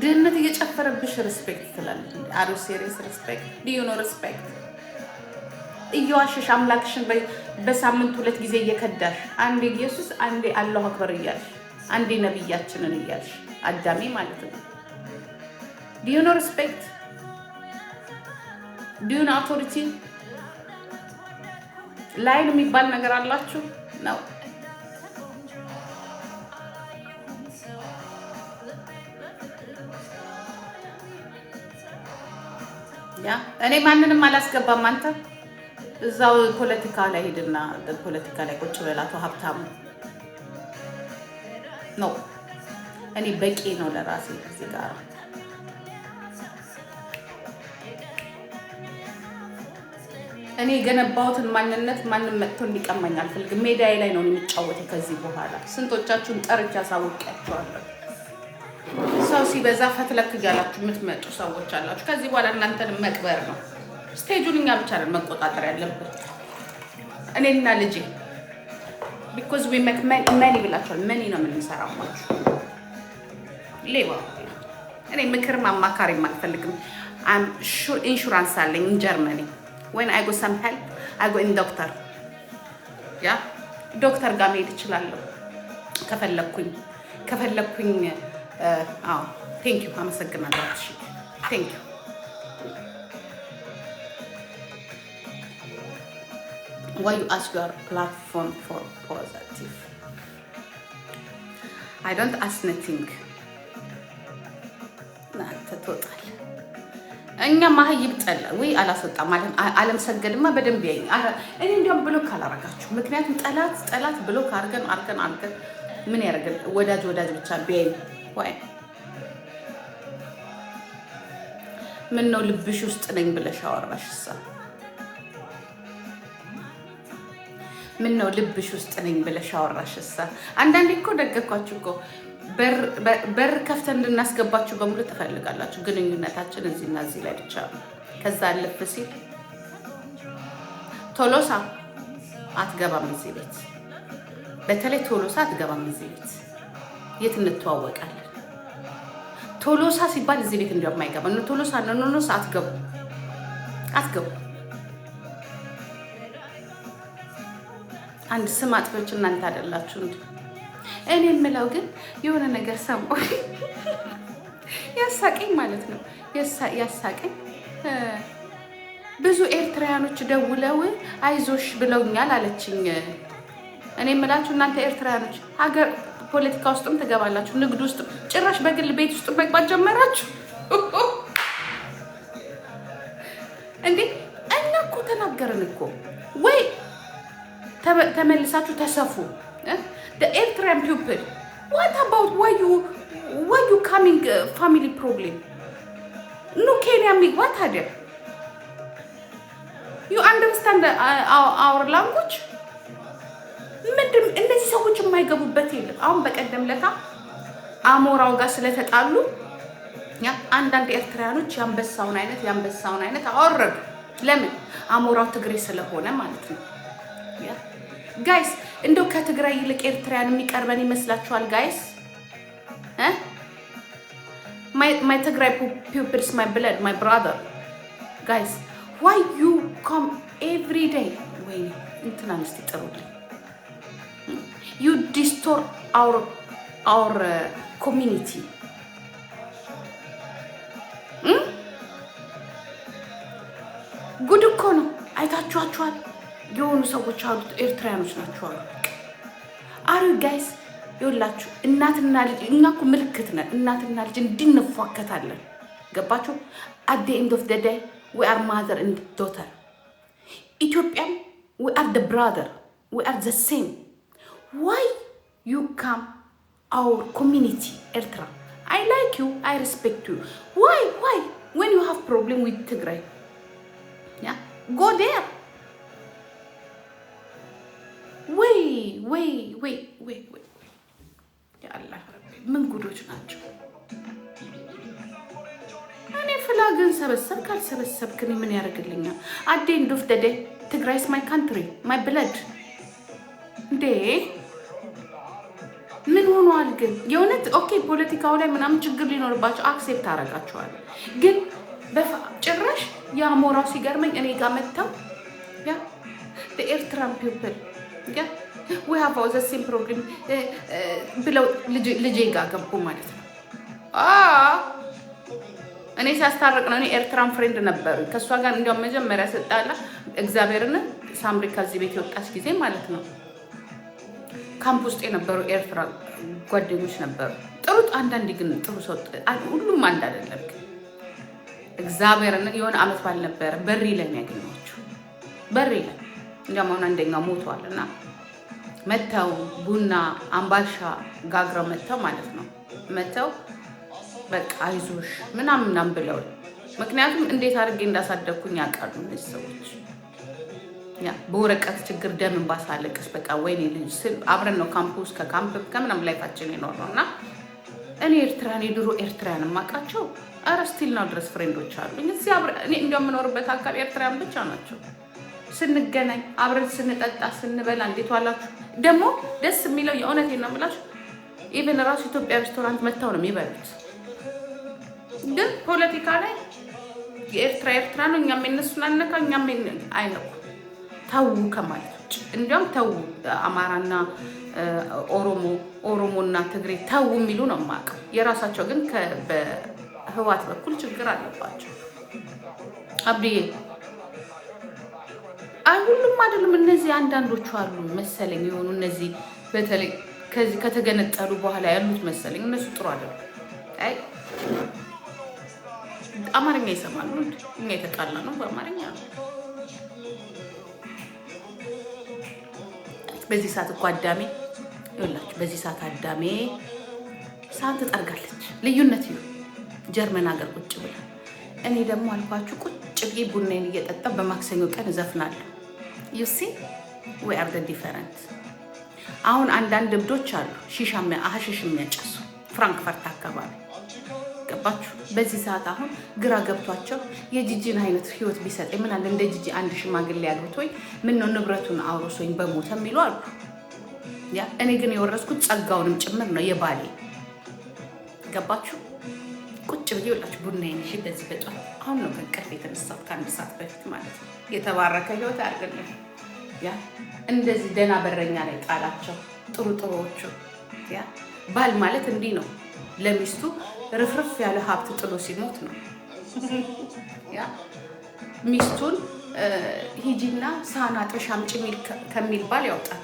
ድህነት እየጨፈረብሽ ሪስፔክት ትላለች። አሩ ሲሪየስ ሪስፔክት ዲዩ ኖ ሪስፔክት እየዋሸሽ አምላክሽን በሳምንት 2 ጊዜ እየከዳሽ አንዴ ኢየሱስ አንዴ አላሁ አክበር እያልሽ አንዴ ነብያችንን እያልሽ አዳሜ ማለት ነው። ዲዩ ኖ ሪስፔክት ዲዩ ኖ አውቶሪቲ ላይን የሚባል ነገር አላችሁ ነው። ያ እኔ ማንንም አላስገባም። አንተ እዛው ፖለቲካ ላይ ሄድና ፖለቲካ ላይ ቁጭ በላቶ ሀብታሙ ነው። እኔ በቂ ነው ለራሴ እዚህ ጋር እኔ የገነባሁትን ማንነት ማንም መጥቶ እንዲቀማኝ አልፈልግም። ሜዳዬ ላይ ነው የሚጫወተው ከዚህ በኋላ። ስንቶቻችሁን ጠርቻ አሳውቂያችኋለሁ። ሰው ሲበዛ ፈትለክ እያላችሁ የምትመጡ ሰዎች አላችሁ። ከዚህ በኋላ እናንተን መቅበር ነው። ስቴጁን እኛ ብቻ ነን መቆጣጠር ያለብን እኔና ልጄ። ቢኮዝ ዊ ሜክ መኒ ብላችኋል። መኒ ነው የምንሰራው ማለት ሌባ። እኔ ምክርም አማካሪም አልፈልግም። ኢንሹራንስ አለኝ ጀርመኒ። when I go some help I go in doctor ያ ዶክተር ጋር መሄድ እችላለሁ ከፈለኩኝ አዎ ቴንክ ዩ አመሰግናለሁ። እሺ ቴንክ ዩ why you ask your platform for positive I don't ask nothing ናንተ ተወጣለ እኛ ማህይብ ጠላ ወይ አላሰጣ ማለት ዓለም ሰገድማ በደንብ ያይ እኔ እንዲያም ብሎክ አላረጋችሁ። ምክንያቱም ጠላት ብሎክ አርገን ምን ያደርጋል? ወዳጅ ብቻ ቢያይ ወይ ምን ነው ልብሽ ውስጥ ነኝ ብለሽ አወራሽሳ? ምን ነው ልብሽ ውስጥ ነኝ ብለሽ አወራሽሳ? አንዳንዴ እኮ ደገኳችሁ እኮ በር ከፍተን እንድናስገባችሁ በሙሉ ትፈልጋላችሁ። ግንኙነታችን እዚህና እዚህ ላይ ብቻ ነው። ከዛ አለፍ ሲል ቶሎሳ አትገባም እዚህ ቤት። በተለይ ቶሎሳ አትገባም እዚህ ቤት። የት እንተዋወቃለን? ቶሎሳ ሲባል እዚህ ቤት እንዲያውም አይገባም። ቶሎሳ ኖኖሳ አትገቡ። አንድ ስም አጥፎች እናንተ አይደላችሁ እንዴ? እኔ የምለው ግን የሆነ ነገር ሰማሁ ያሳቀኝ ማለት ነው። ያሳቀኝ ብዙ ኤርትራውያኖች ደውለው አይዞሽ ብለውኛል አለችኝ። እኔ የምላችሁ እናንተ ኤርትራውያኖች ሀገር ፖለቲካ ውስጥም ትገባላችሁ፣ ንግድ ውስጥ ጭራሽ በግል ቤት ውስጥ መግባት ጀመራችሁ እንዴ? እኛ እኮ ተናገርን እኮ ወይ ተመልሳችሁ ተሰፉ። The Eritrean people, what about why you coming family problem? No Kenya me what are there? You understand our language? ምንድን እነዚህ ሰዎች የማይገቡበት የለም። አሁን በቀደም ለታ አሞራው ጋር ስለተጣሉ ያ አንዳንድ ኤርትራውያኖች ያንበሳውን አይነት አወረዱ። ለምን? አሞራው ትግሬ ስለሆነ ማለት ነው። ያ ጋይስ እንደው ከትግራይ ይልቅ ኤርትራውያን የሚቀርበን ይመስላችኋል ጋይስ? my Tigray people is my blood, my brother. Guys, why you come every day? Wait, እንትና እስቲ ጥሩልኝ። You distort our community. ጉድ እኮ ነው። አይታችኋቸዋል። የሆኑ ሰዎች አሉ ኤርትራውያኖች ናቸው አሉ። አሩ ጋይስ ይኸውላችሁ እናትና ልጅ እኛ እኮ ምልክት ነን። እናትና ልጅ እንድንፏከታለን። ገባችሁ? at the end of the day we are mother and daughter. ኢትዮጵያም we are the brother we are the same. Why you come our community, Ertra? I like you, I respect you. Why? When you have problem with Tigray, yeah, go there. Wait. Ya Allah, ምን ጉዶች ናቸው? እኔ ፍላግን ሰበሰብ ካልሰበሰብክ ምን ያደርግልኛል? at the end of the day Tigray is my country, my blood. እንዴ ምን ሆኗል ግን? የእውነት ኦኬ ፖለቲካው ላይ ምናምን ችግር ሊኖርባቸው አክሴፕት አደርጋቸዋለሁ። ግን ጭራሽ የአሞራው ሲገርመኝ እኔ ጋር መጥተው ያ the Eritrean people ያ we have all the same problem ብለው ልጄ ጋር ገቡ ማለት ነው። እኔ ሲያስታርቅ ነው። እኔ ኤርትራን ፍሬንድ ነበሩ ከሷ ጋር እንዲያውም መጀመሪያ ሰጣላ እግዚአብሔርን ሳምሪ ከዚህ ቤት የወጣች ጊዜ ማለት ነው። ካምፕ ውስጥ የነበሩ ኤርትራ ጓደኞች ነበሩ። ጥሩ አንዳንዴ ግን ጥሩ ሰው ሁሉም አንድ አይደለም። እግዚአብሔርን የሆነ አመት ባል ነበር በሪ ላይ ያገኘኋቸው በሪ ላይ እንዲያውም አሁን አንደኛው ሞቷልና መተው ቡና አምባሻ ጋግረው መተው ማለት ነው። መተው በቃ አይዞሽ ምናምን ብለው ምክንያቱም እንዴት አድርጌ እንዳሳደግኩኝ ያውቃሉ እነዚህ ሰዎች። ያ በወረቀት ችግር ደም ባሳለቅስ በቃ ወይኔ ልጅ ስል አብረን ነው ካምፕስ ከካምፕ ከምናም ላይፋችን ይኖርነውና እኔ ኤርትራን የድሮ ኤርትራን ማቃቸው አረስቲል ነው ድረስ ፍሬንዶች አሉኝ። እዚህ አብረን እኔ እንደምኖርበት አካባቢ ኤርትራን ብቻ ናቸው። ስንገናኝ አብረን ስንጠጣ ስንበላ እንዴት ዋላችሁ። ደግሞ ደስ የሚለው የእውነቴን ነው የምላችሁ ኢቭን ራሱ ኢትዮጵያ ሬስቶራንት መተው ነው የሚበሉት። ግን ፖለቲካ ላይ የኤርትራ ነው እኛም የነሱን አነካ እኛም አይነኩ ተው ከማለት ውጭ እንዲያውም ተው አማራና ኦሮሞና ትግሬ ተው የሚሉ ነው የማውቀው። የራሳቸው ግን በህዋት በኩል ችግር አለባቸው። አብዲዬ ሁሉም አይደሉም። እነዚህ አንዳንዶቹ አሉ መሰለኝ የሆኑ እነዚህ በተለይ ከዚህ ከተገነጠሉ በኋላ ያሉት መሰለኝ እነሱ ጥሩ አይደሉም። አይ አማርኛ ይሰማሉ እኛ የተቃላ ነው በአማርኛ ነው። በዚህ ሰዓት እኮ አዳሜ ይኸውላችሁ፣ በዚህ ሰዓት አዳሜ ሰዓት ትጠርጋለች። ልዩነት ይሁን ጀርመን ሀገር ቁጭ ብላ እኔ ደግሞ አልኳችሁ ቁጭ ብዬ ቡናዬን እየጠጣ በማክሰኞ ቀን እዘፍናለሁ። you see we are the different። አሁን አንዳንድ እብዶች አሉ ሀሺሽ የሚያጨሱ ፍራንክፈርት አካባቢ ገባችሁ። በዚህ ሰዓት አሁን ግራ ገብቷቸው የጂጂን አይነት ህይወት ቢሰጥ ምን አለ እንደ ጂጂ አንድ ሽማግሌ ያሉት ወይ ምን ነው ንብረቱን አውርሶኝ በሞተ የሚሉ አሉ። ያ እኔ ግን የወረስኩት ጸጋውንም ጭምር ነው የባሌ ገባችሁ። ቁጭ ብዬ ወላችሁ ቡናዬን እሺ በዚህ በጧት አሁን ነው ከእንቅልፍ የተነሳሁት ከአንድ ሰዓት በፊት ማለት ነው። የተባረከ ህይወት አድርገን ያ እንደዚህ ደህና በረኛ ላይ ጣላቸው ጥሩዎቹ። ያ ባል ማለት እንዲህ ነው ለሚስቱ ርፍርፍ ያለ ሀብት ጥሎ ሲሞት ነው። ያ ሚስቱን ሂጂና ሳና ተሻምጭ ከሚል ባል ያውጣል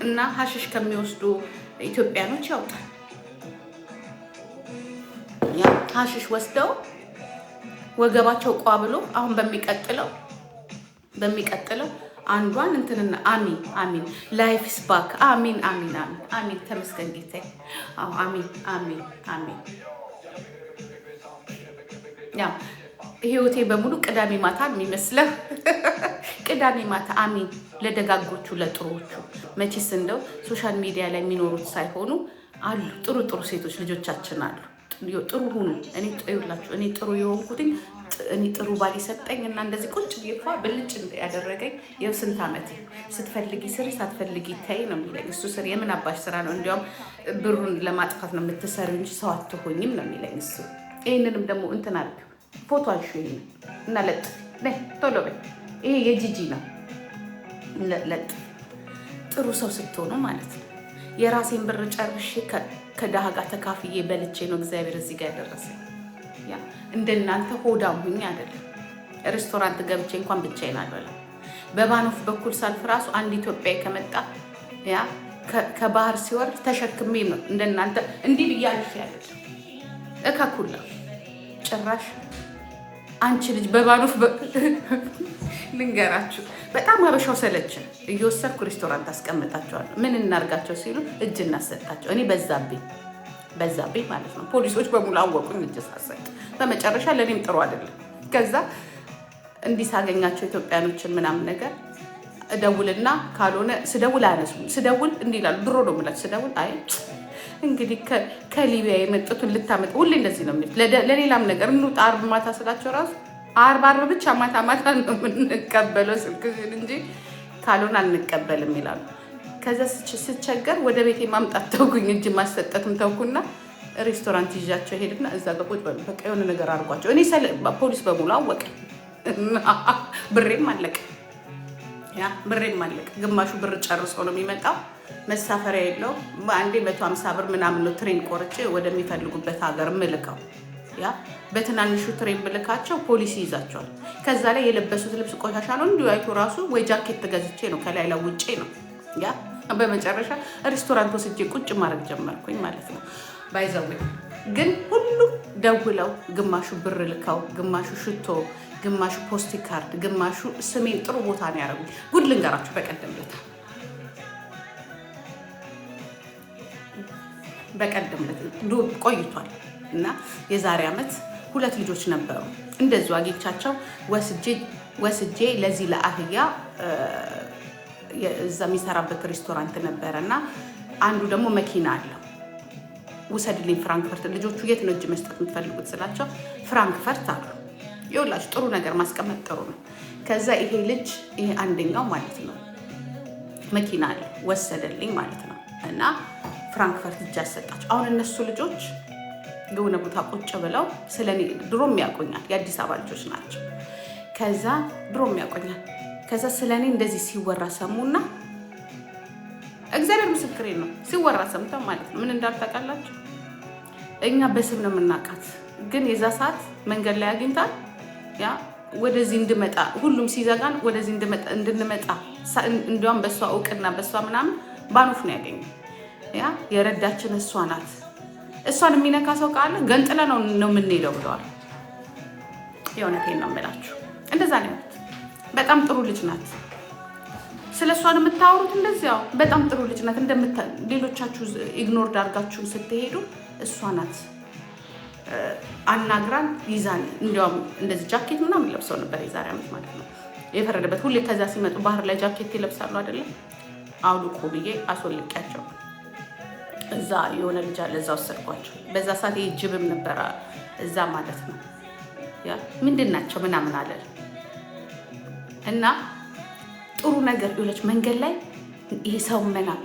እና ሀሽሽ ከሚወስዱ ኢትዮጵያኖች ያውጣል። ያ ሀሽሽ ወስደው ወገባቸው ቋብሎ አሁን በሚቀጥለው አንዷን እንትንና አሚን ላይፍ ስፓክ አሚን ተመስገን ጌታዬ። አዎ አሚን ያ ህይወቴ በሙሉ ቅዳሜ ማታ የሚመስለው ቅዳሜ ማታ አሚን ለደጋጎቹ ለጥሩዎቹ። መቼስ እንደው ሶሻል ሚዲያ ላይ የሚኖሩት ሳይሆኑ አሉ ጥሩ ሴቶች ልጆቻችን አሉ። ጥሩ ሁኑ። እኔ ጥሩ የሆንኩትኝ እኔ ጥሩ ባል ሰጠኝ እና እንደዚህ ቁጭ ይፋ ብልጭ ያደረገኝ የው ስንት ዓመት ስትፈልጊ ስሪ ሳትፈልጊ ታይ ነው የሚለኝ እሱ። ስሪ የምን አባሽ ስራ ነው? እንዲያውም ብሩን ለማጥፋት ነው የምትሰሪው እንጂ ሰው አትሆኝም ነው የሚለኝ እሱ። ይሄንንም ደግሞ እንትን አድርግ ፎቶ አንሺ እና ለጥ ነይ ቶሎ በይ። ይሄ የጂጂ ነው ለጥ ጥሩ ሰው ስትሆኑ ማለት ነው። የራሴን ብር ጨርሼ ከደሃ ጋር ተካፍዬ በልቼ ነው እግዚአብሔር እዚህ ጋር ያደረሰኝ። ያ እንደናንተ ሆዳም ሁኝ አይደለም። ሬስቶራንት ገብቼ እንኳን ብቻዬን አልበላም። በባኖፍ በኩል ሳልፍ ራሱ አንድ ኢትዮጵያዊ ከመጣ ያ ከባህር ሲወርድ ተሸክሜ ነው እንደናንተ እንዲህ ብያለሽ ያለች እካኩላ ጭራሽ አንቺ ልጅ በባኖፍ ልንገራችሁ፣ በጣም ሀበሻው ሰለቸ። እየወሰድኩ ሬስቶራንት አስቀምጣቸዋለሁ። ምን እናርጋቸው ሲሉ እጅ እናሰጣቸው። እኔ በዛብኝ ማለት ነው። ፖሊሶች በሙሉ አወቁኝ እጅ ሳሰጥ። በመጨረሻ ለእኔም ጥሩ አይደለም። ከዛ እንዲህ ሳገኛቸው ኢትዮጵያኖችን ምናምን ነገር እደውልና ካልሆነ ስደውል አያነሱም። ስደውል እንዲህ ይላሉ። ድሮ ነው የምላቸው ስደውል አይ እንግዲህ ከሊቢያ የመጡትን ልታመጥ ሁሌ እንደዚህ ነው የሚሉት። ለሌላም ነገር እንውጣ ዓርብ ማታ ስላቸው ራሱ ዓርብ ብቻ ማታ ነው የምንቀበለው ስልክ ሲል እንጂ ካልሆነ አንቀበልም ይላሉ። ከዛ ስቸገር ወደ ቤቴ ማምጣት ተውኩኝ። እጅ ማሰጠትም ተውኩና ሬስቶራንት ይዣቸው ሄድና እዛ ጋር ቁጭ በሉ በቃ የሆነ ነገር አድርጓቸው። እኔ ፖሊስ በሙሉ አወቀ። ብሬም አለቀ። ብሬም አለቀ። ግማሹ ብር ጨርሶ ነው የሚመጣው። መሳፈሪያ የለው። በአንዴ 150 ብር ምናምን ነው ትሬን ቆርጬ ወደሚፈልጉበት ሀገር ምልከው። በትናንሹ ትሬን ብልካቸው ፖሊስ ይይዛቸዋል። ከዛ ላይ የለበሱት ልብስ ቆሻሻ ነው እንዲሁ አይቶ ራሱ ወይ ጃኬት ገዝቼ ነው ከላይ ለውጬ ነው። በመጨረሻ ሬስቶራንት ወስጄ ቁጭ ማድረግ ጀመርኩኝ ማለት ነው። ባይዘው ግን ሁሉም ደውለው ግማሹ ብር ልከው፣ ግማሹ ሽቶ፣ ግማሹ ፖስቲ ካርድ፣ ግማሹ ስሜን ጥሩ ቦታ ነው ያደረጉ። ጉድ ልንገራችሁ፣ በቀደም ዕለት ቆይቷል እና የዛሬ ዓመት 2 ልጆች ነበሩ። እንደዚሁ አግኝቻቸው ወስጄ ለዚህ ለአህያ እዛ የሚሰራበት ሬስቶራንት ነበረ እና አንዱ ደግሞ መኪና አለው ውሰድልኝ ፍራንክፈርት። ልጆቹ የት ነው እጅ መስጠት የምትፈልጉት ስላቸው ፍራንክፈርት አሉ። ይኸውላችሁ ጥሩ ነገር ማስቀመጥ ጥሩ ነው። ከዛ ይሄ ልጅ ይሄ አንደኛው ማለት ነው መኪና አለ ወሰደልኝ ማለት ነው እና ፍራንክፈርት እጅ አሰጣቸው። አሁን እነሱ ልጆች የሆነ ቦታ ቁጭ ብለው ስለኔ ድሮም ያውቁኛል። የአዲስ አበባ ልጆች ናቸው። ከዛ ድሮም ያውቁኛል። ከዛ ስለኔ እንደዚህ ሲወራ ሰሙና እግዚአብሔር ምስክሬ ነው ሲወራ ሰምተው ማለት ነው ምን እንዳልታውቃላችሁ እኛ በስም ነው የምናውቃት። ግን የዛ ሰዓት መንገድ ላይ አግኝታል ወደዚህ እንድመጣ ሁሉም ሲዘጋን ወደዚህ እንድንመጣ እንዲያውም በሷ እውቅና በሷ ምናምን ባኖፍ ነው ያገኘ። የረዳችን እሷ ናት። እሷን የሚነካ ሰው ካለ ገንጥለ ነው የምንሄደው ብለዋል። የእውነቴን ነው የምላችሁ። እንደዛ ነው። በጣም ጥሩ ልጅ ናት። ስለ እሷን የምታወሩት እንደዚያው በጣም ጥሩ ልጅ ናት። ሌሎቻችሁ ኢግኖር ዳርጋችሁን ስትሄዱ እሷ ናት አናግራን ይዛን። እንዲያውም እንደዚህ ጃኬት ምናምን ለብሰው ነበር የዛሬ ዓመት ማለት ነው የፈረደበት። ሁሌ ከዛ ሲመጡ ባህር ላይ ጃኬት ይለብሳሉ አይደለም። አውልቁ ብዬ አስወልቂያቸው እዛ የሆነ ልጅ አለ እዛ ወሰድኳቸው። በዛ ሰዓት ጅብም ነበረ እዛ ማለት ነው። ምንድን ናቸው ምናምን አለ እና ጥሩ ነገር ይኸውልሽ መንገድ ላይ ይሄ ሰው መናቅ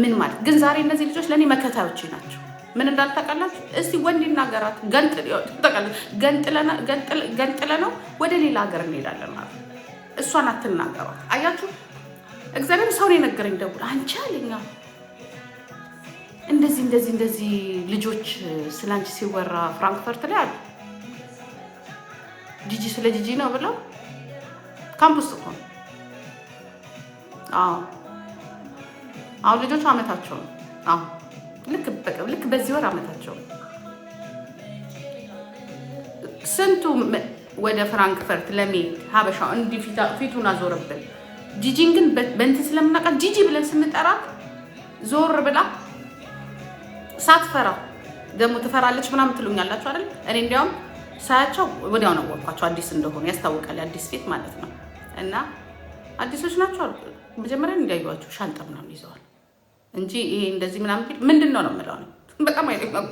ምን ማለት ግን ዛሬ እነዚህ ልጆች ለእኔ መከታዮቼ ናቸው። ምን እንዳልታውቃላችሁ እስቲ ወንድ ይናገራት ገንጥለ ነው ወደ ሌላ ሀገር እንሄዳለን ማለት እሷን አትናገሯት። አያችሁ እግዚአብሔር ሰውን የነገረኝ ደውል አንቺ አለኛ እንደዚህ ልጆች ስላንቺ ሲወራ ፍራንክፈርት ላይ አሉ ጂጂ ስለ ጂጂ ነው ብለው ካምፕስ እኮ ነው። አሁን ልጆቹ አመታቸው ነው። ልክ በዚህ ወር አመታቸው ነው። ስንቱ ወደ ፍራንክፈርት ለመሄድ ሀበሻው እንዲህ ፊቱን አዞረብን። ጂጂን ግን በእንትን ስለምናውቃት ጂጂ ብለን ስንጠራት ዞር ብላ ሳትፈራ ደግሞ ትፈራለች ምናምን ትሉኛላችሁ አይደል? እኔ እንዲያውም ሳያቸው ወዲያው ነው ወጥቷቸው አዲስ እንደሆነ ያስታውቃል። አዲስ ፊት ማለት ነው። እና አዲሶች ናቸው አሉ መጀመሪያ እንዲያዩዋቸው ሻንጣ ምናምን ይዘዋል እንጂ ይሄ እንደዚህ ምናምን ምንድን ነው የምለው ነው። በጣም አይደለም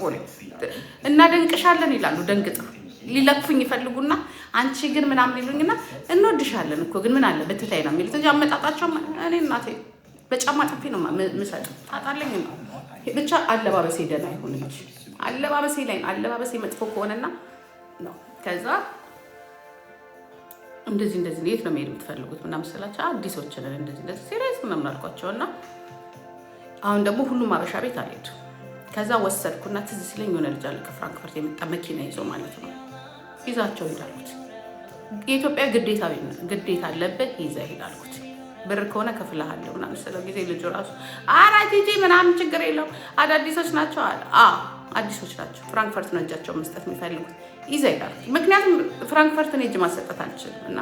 እና ደንቅሻለን ይላሉ። ደንግጠው ሊለክፉኝ ይፈልጉና አንቺ ግን ምናምን ይሉኝና እንወድሻለን እኮ ግን ምን አለ በትታይ ነው የሚሉት እንጂ አመጣጣቸው እኔ እናቴ በጫማ ጥፊ ነው የምሰጠው። ታጣለኝ ነው ብቻ አለባበሴ ደህና ይሁን እንጂ አለባበሴ መጥፎ ከሆነና ነው። ከዛ እንደዚህ የት ነው መሄድ የምትፈልጉት ምናምን ስላቸው አዲሶች ነን እንደዚህ ሲሪየስ ምናምን አልኳቸውና አሁን ደግሞ ሁሉም አበሻ ቤት አልሄድ። ከዛ ወሰድኩና ትዝ ሲለኝ የሆነ ልጅ አለ ከፍራንክፈርት የመጣ መኪና ይዞ ማለት ነው ይዛቸው ሄዳልኩት። የኢትዮጵያ ግዴታ አለበት ይዘህ ሄዳልኩት። ብር ከሆነ ከፍልሃለሁ ምናምን ስለው ጊዜ ልጁ ራሱ ኧረ ጂጂ ምናምን ችግር የለውም አዳዲሶች ናቸው አለ። አዲሶች ናቸው። ፍራንክፈርት ነው እጃቸው መስጠት የሚፈልጉት ይዘይዳል። ምክንያቱም ፍራንክፈርትን እጅ ማሰጠት አልችልም እና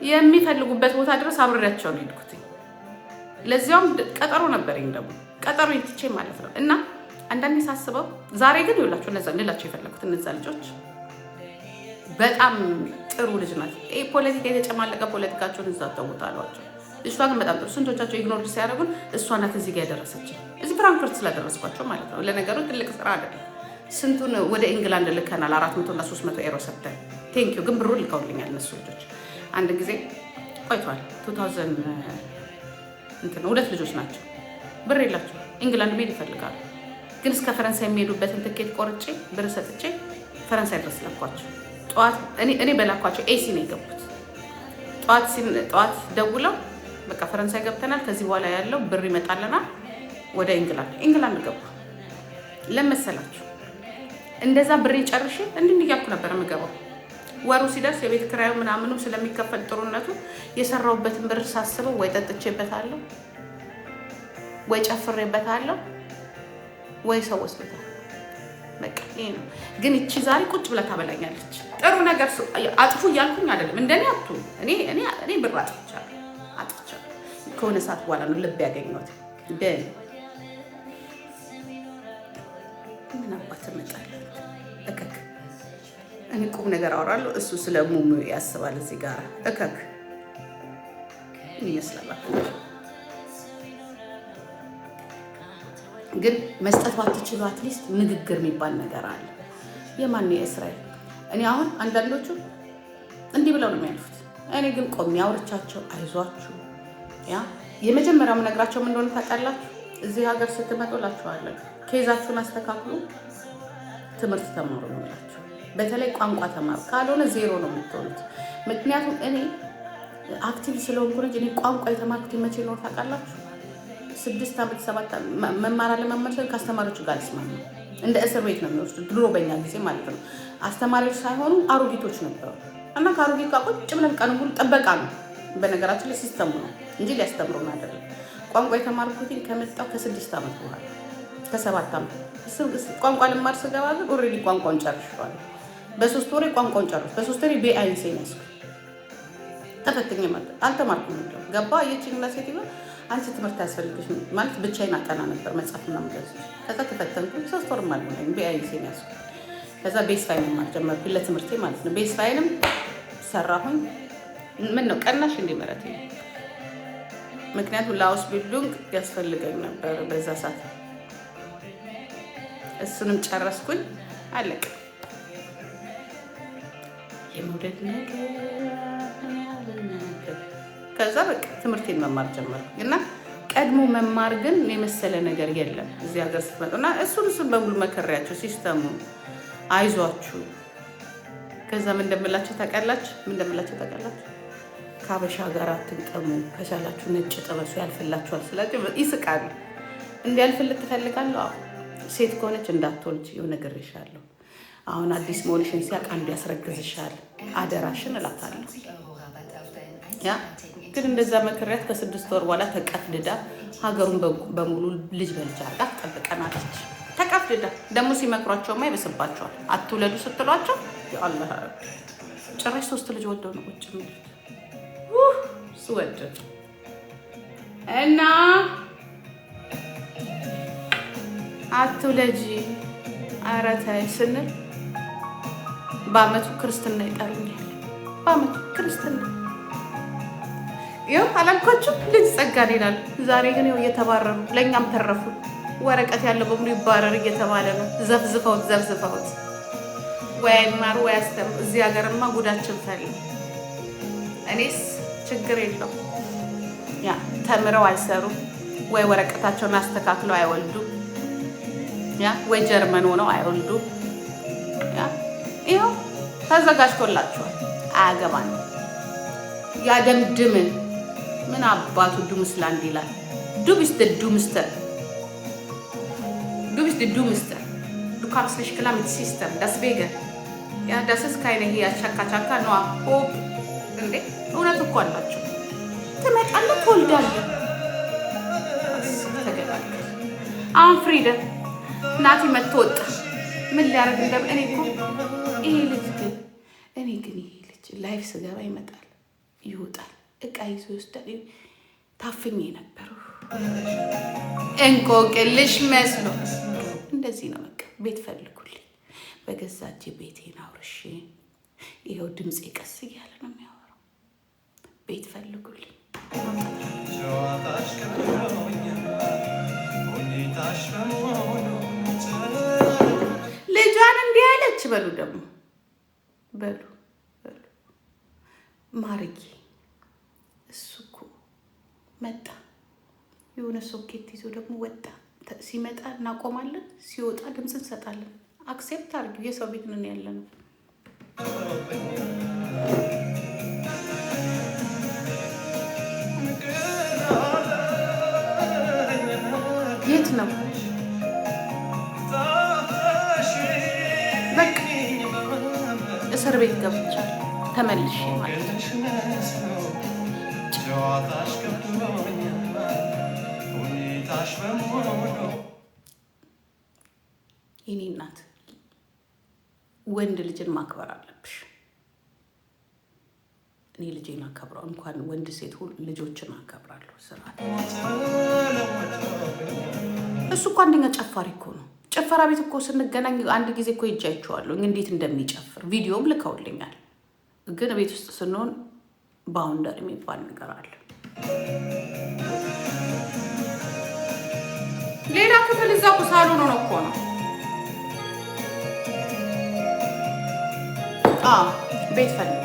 የሚፈልጉበት ቦታ ድረስ አብሬያቸው ነው የሄድኩት። ለዚያውም ቀጠሮ ነበረኝ ደግሞ ቀጠሮ ይትቼ ማለት ነው። እና አንዳንዴ ሳስበው ዛሬ ግን ይውላችሁ እነዛ ልላቸው የፈለኩት እነዛ ልጆች በጣም ጥሩ ልጅ ናት። ፖለቲካ የተጨማለቀ ፖለቲካቸውን እዛ ተውታሏቸው። ልጅቷ ግን በጣም ጥሩ ስንቶቻቸው ኢግኖር ሲያደርጉን እሷ ናት እዚህ ጋር ያደረሰች እዚህ ፍራንክፈርት ስላደረስኳቸው ማለት ነው። ለነገሩ ትልቅ ስራ አይደለም። ስንቱን ወደ ኢንግላንድ ልከናል 400 እና 300 ዩሮ ሰጥተን ቴንኪዩ። ግን ብሩ ልከውልኛል እነሱ ልጆች። አንድ ጊዜ ቆይቷል 2000 እንትን ሁለት ልጆች ናቸው ብር የላቸው ኢንግላንድ መሄድ ይፈልጋሉ። ግን እስከ ፈረንሳይ የሚሄዱበትን ትኬት ቆርጬ ብር ሰጥቼ ፈረንሳይ ድረስ ላኳቸው። ጠዋት እኔ በላኳቸው ኤሲ ነው የገቡት። ጠዋት ደውለው በቃ ፈረንሳይ ገብተናል፣ ከዚህ በኋላ ያለው ብር ይመጣልናል ወደ ኢንግላንድ ገቡ። ለመሰላችሁ እንደዛ ብሬ ጨርሼ እንዲህ እያልኩ ነበር የምገባው። ወሩ ሲደርስ የቤት ኪራዩ ምናምኑ ስለሚከፈል ጥሩነቱ የሰራሁበትን ብር ሳስበው ወይ ጠጥቼበታለሁ ወይ ጨፍሬበታለሁ ወይ ሰው ወስዶታል። በቃ ይሄ ነው። ግን እቺ ዛሬ ቁጭ ብላ ታበላኛለች። ጥሩ ነገር አጥፉ እያልኩኝ አይደለም። እንደኔ አጥፉ። እኔ ብር አጥፍቻለሁ ከሆነ ሰዓት በኋላ ነው ልብ ያገኘሁት። ደን ምን አባት መጣላት እከክ እኔ ቁም ነገር አወራለሁ፣ እሱ ስለ ሙሙ ያስባል። እዚህ ጋር እከክ ይመስላል። ግን መስጠት ባትችሉ አትሊስት ንግግር የሚባል ነገር አለ። የማን የእስራኤል እኔ አሁን አንዳንዶቹ እንዲህ ብለው ነው የሚያልፉት። እኔ ግን ቆሜ አውርቻቸው አይዟችሁ ያ የመጀመሪያው የምነግራቸው ምን እንደሆነ ታውቃላችሁ? እዚህ ሀገር ስትመጡ እላችኋለሁ ኬዛችሁን አስተካክሉ፣ ትምህርት ተማሩ ነው እላችሁ። በተለይ ቋንቋ ተማሩ፣ ካልሆነ ዜሮ ነው የምትሆኑት። ምክንያቱም እኔ አክቲቭ ስለሆንኩ እንጂ እኔ ቋንቋ የተማርኩት መቼ ነው ታውቃላችሁ? 6 ዓመት 7 ዓመት መማር አለመማር ከአስተማሪዎች ጋር አልስማማ። እንደ እስር ቤት ነው የሚወስዱት። ድሮ በእኛ ጊዜ ማለት ነው አስተማሪዎች ሳይሆኑ አሮጊቶች ነበሩ እና ከአሮጊት ጋር ቁጭ ብለን ቀን ሙሉ ጠበቃ ነው። በነገራችን ላይ ሲስተሙ ነው እንጂ ሊያስተምሩን አይደለም። ቋንቋ የተማርኩት ከመጣሁ ከ6 ዓመት በኋላ ከ7 ዓመት ቋንቋ ልማር ስገባ ግን ኦልሬዲ ቋንቋውን ጨርሼዋለሁ። በ3 ወሬ ቋንቋውን ጨርሼ በ3 ወሬ ቤአይንሴ ነው ተፈትኜ ማለት አልተማርኩም ነው ገባ የቺንና ሴትዮ አንቺ ትምህርት ያስፈልግሽ ማለት ብቻዬን አጠና ነበር መጽሐፍና ምገዝ። ከዛ ተፈተንኩ 3 ወር ማለት ነው ቤአይንሴ ነው። ከዛ ቤስላይን ማለት ጀመርኩ ለትምህርቴ ማለት ነው። ቤስላይንም ሰራሁኝ። ምን ነው ቀናሽ እንዲመረት ነው። ምክንያቱም ላውስ ቢልዲንግ ያስፈልገኝ ነበር በዛ ሰዓት። እሱንም ጨረስኩኝ አለቀ። የመውደድ ነገር ከዛ በቃ ትምህርቴን መማር ጀመርኩ። እና ቀድሞ መማር ግን የመሰለ ነገር የለም እዚህ ሀገር ስትመጡና እሱን በሙሉ መከሪያቸው ሲስተሙ አይዟችሁ። ከዛ ምን እንደምላችሁ ታውቃላችሁ? ከሀበሻ ጋር አትንጠሙ፣ ከቻላችሁ ነጭ ጥበሱ ያልፍላችኋል ስላቸው ይስቃሉ። እንዲያልፍልህ ትፈልጋለሁ? አዎ። ሴት ከሆነች እንዳትወልጅ የሆነ ነገር ይሻለሁ። አሁን አዲስ መሆንሽን ሲያውቅ አንዱ ያስረግዝሻል፣ አደራሽን እላታለሁ። ያ ግን እንደዛ መክሪያት ከ6 ወር በኋላ ተቀፍድዳ ሀገሩን በሙሉ ልጅ በልጅ አድርጋ ትጠብቀናለች። ተቀፍድዳ ደግሞ ሲመክሯቸውማ ይበስባቸዋል። አትውለዱ ስትሏቸው የአላህ ጭራሽ 3 ልጅ ወልደው ነው ቁጭ የሚሉት ስወደድ እና አትውለጂ ኧረ ተይ ስንል በአመቱ ክርስትና ይጠሩኛል። በአመቱ ክርስትና ይኸው አላልኳቸው ልጅ ጸጋን ይላሉ። ዛሬ ግን ይኸው እየተባረሩ ለእኛም ተረፉ። ወረቀት ያለው በሙሉ ይባረር እየተባለ ነው። ዘፍዝፈውት ወይ ማሩ ወይ አስተም እዚህ ሀገርማ ጉዳችን ፈል። እኔስ ችግር የለው ያ ተምረው አይሰሩ ወይ ወረቀታቸውን አስተካክለው አይወልዱ ያ ወይ ጀርመን ሆነው አይወልዱ ያ ይኸው ተዘጋጅቶላቸዋል። አያገባን ያደምድምን ምን አባቱ ዱምስላንድ ይላል። ዱብስተ ዱምስተር du kannst nicht klar mit System deswegen ja das ist keine hier ቻካ ነው ሆፕ እንዴ እውነት እኮ አላችሁ። ትመጣለህ ትወልዳለህ። አሁን ፍሪደ ናቲ መጥቶ ወጣ። ምን ሊያደርግ እንደም እኔ እኮ ይሄ ልጅ ላይፍ ስገባ ይመጣል ይወጣል፣ እቃ ይዞ ይወስዳል። ታፍኜ ነበሩ እንቆቅልሽ መስሎ እንደዚህ ነው። በቃ ቤት ፈልጉልኝ። በገዛ እጄ ቤቴን አውርሼ ይኸው ድምፄ ቀስ እያለ ነው የሚያወራው። ቤት ፈልጉልኝ። ልጇን እንዲህ ያለች በሉ ደግሞ በሉ ማርጌ እሱ እኮ መጣ፣ የሆነ ሶኬት ይዞ ደግሞ ወጣ። ሲመጣ እናቆማለን፣ ሲወጣ ድምፅ እንሰጣለን። አክሴፕት አድርጊው። የሰው ቤት ነን ያለ ነው። የት ነው በቃ እስር ቤት ገብቻለሁ ተመልሼ ማለት ነው። የኔ እናት ወንድ ልጅን ማክበር አለብሽ። እኔ ልጄን አከብረው እንኳን ወንድ ሴት ሁሉ ልጆችን አከብራለሁ። ስራ እሱ እኮ አንደኛ ጨፋሪ እኮ ነው። ጭፈራ ቤት እኮ ስንገናኝ አንድ ጊዜ እኮ ይጃይቸዋለሁ እንዴት እንደሚጨፍር ቪዲዮም ልከውልኛል። ግን ቤት ውስጥ ስንሆን ባውንደር የሚባል ነገር አለ። ሌላ ክፍል እዛ ሳሎን ነው እኮ ነው። ቤት ፈልጉ።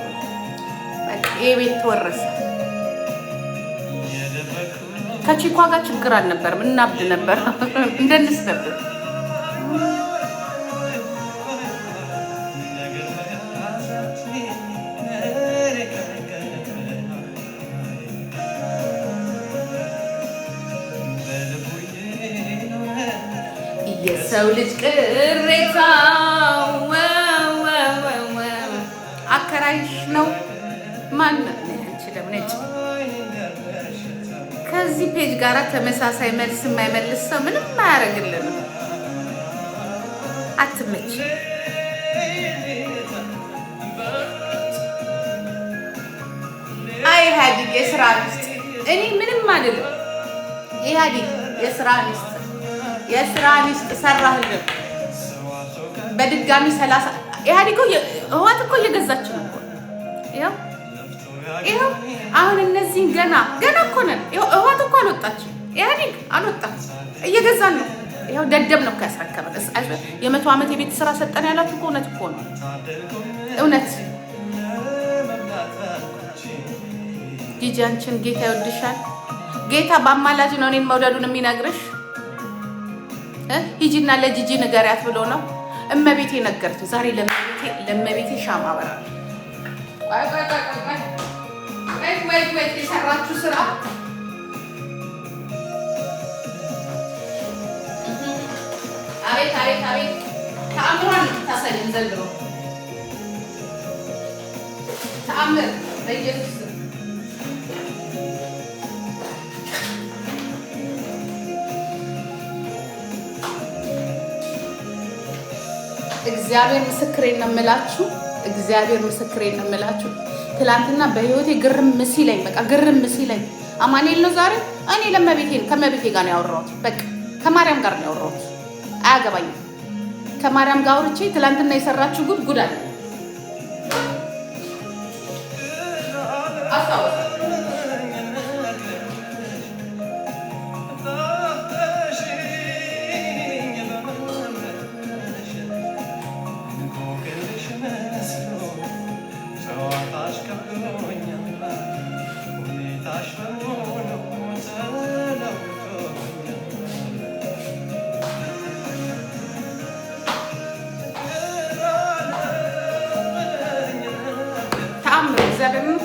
ይሄ ቤት ተወረሰ። ከቺኳ ጋር ችግር አልነበረም። እናብድ ነበር እንደንስ ነበር። የሰው ልጅ ቅሬታ አከራይሽ ነው ማን አንቺ ለምነጭ ከዚህ ፔጅ ጋራ ተመሳሳይ መልስ የማይመልስ ሰው ምንም አያደርግልንም። አትመች አይ ኢህአዴግ የስራ ሚስት እኔ ምንም አይደለም። ኢህአዴግ የስራ ሚስት ሰራህልን በድጋሚ 30 ኢህአዴግ ህዋት እኮ እየገዛች ነው። ይኸው አሁን እነዚህን ገና እኮ ነን። ይኸው ህዋት እኮ አልወጣችም፣ ኢህአዴግ አልወጣም፣ እየገዛን ነው። ይኸው ደደብ ነው ያስረከበን። 100 ዓመት የቤት ስራ ሰጠን ያላችሁ እኮ እውነት እኮ ነው። እውነት ጂጂ አንቺን ጌታ ይወድሻል። ጌታ በአማላጅ ነው እኔን መውደዱን የሚነግርሽ። ሂጂና ለጂጂ ንገሪያት ብሎ ነው። እመቤቴ ነገረች። ዛሬ ለእመቤቴ ሻማ አበራለሁ። ወይ የሰራችሁ ስራ አቤት ተአምሯን ታሳየን ዘንድሮ ተአምር በኢየሱስ እግዚአብሔር ምስክሬን ነው የምላችሁ። ትላንትና በህይወቴ ግርም ሲለኝ አማኑኤል ነው ዛሬ እኔ ከመቤቴ ጋር ነው ያወራሁት። በቃ ከማርያም ጋር ነው ያወራሁት። አያገባኝም። ከማርያም ጋር አውርቼ ትላንትና የሰራችሁ ጉድ አለ።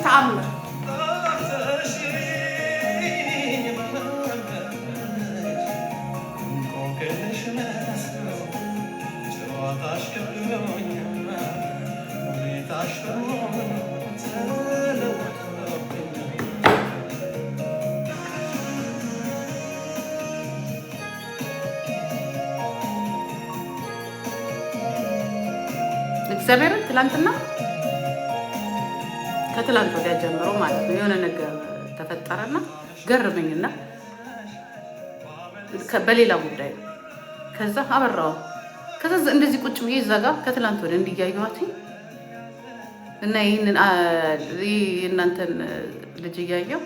ተአምር እግዚአብሔርን ትላንትና ከትላንት ወዲያ ጀምሮ ማለት ነው የሆነ ነገር ተፈጠረና ገረመኝና በሌላ ጉዳይ ነው። ከዛ አበራው። ከዛ እንደዚህ ቁጭ ብዬ እዛ ጋር ከትላንት ወዲያ እንዲያዩዋት እና ይሄንን እናንተን ልጅ እያየው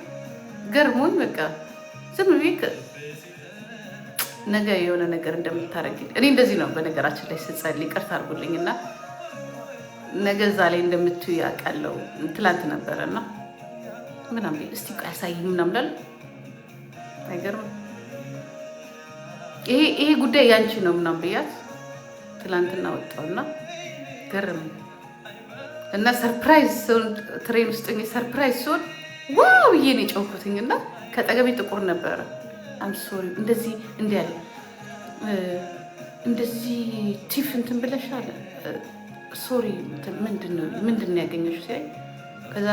ገርሞኝ በቃ ዝም ብዬ ነገ የሆነ ነገር እንደምታረጊ እኔ እንደዚህ ነው በነገራችን ላይ ስጸልይ ይቅርታ አድርጉልኝና ነገ እዛ ላይ እንደምትዩ ያውቃለሁ። ትላንት ነበረና ምናምን እስቲ ያሳይ ምናምን ላል አይገርም ይሄ ጉዳይ ያንቺ ነው ምናምን ብያት ትላንትና ወጣውና ገረመኝ እና ሰርፕራይዝ ትሬን ውስጥ ሰርፕራይዝ ሲሆን ዋው ብዬ ነው የጨውኩትኝና ከጠገቤ ጥቁር ነበረ። አም ሶሪ እንደዚህ እንዲያለ እንደዚህ ቲፍ እንትን ብለሻል ሶሪ ምንድነው ያገኘሽው ሲለኝ ከዛ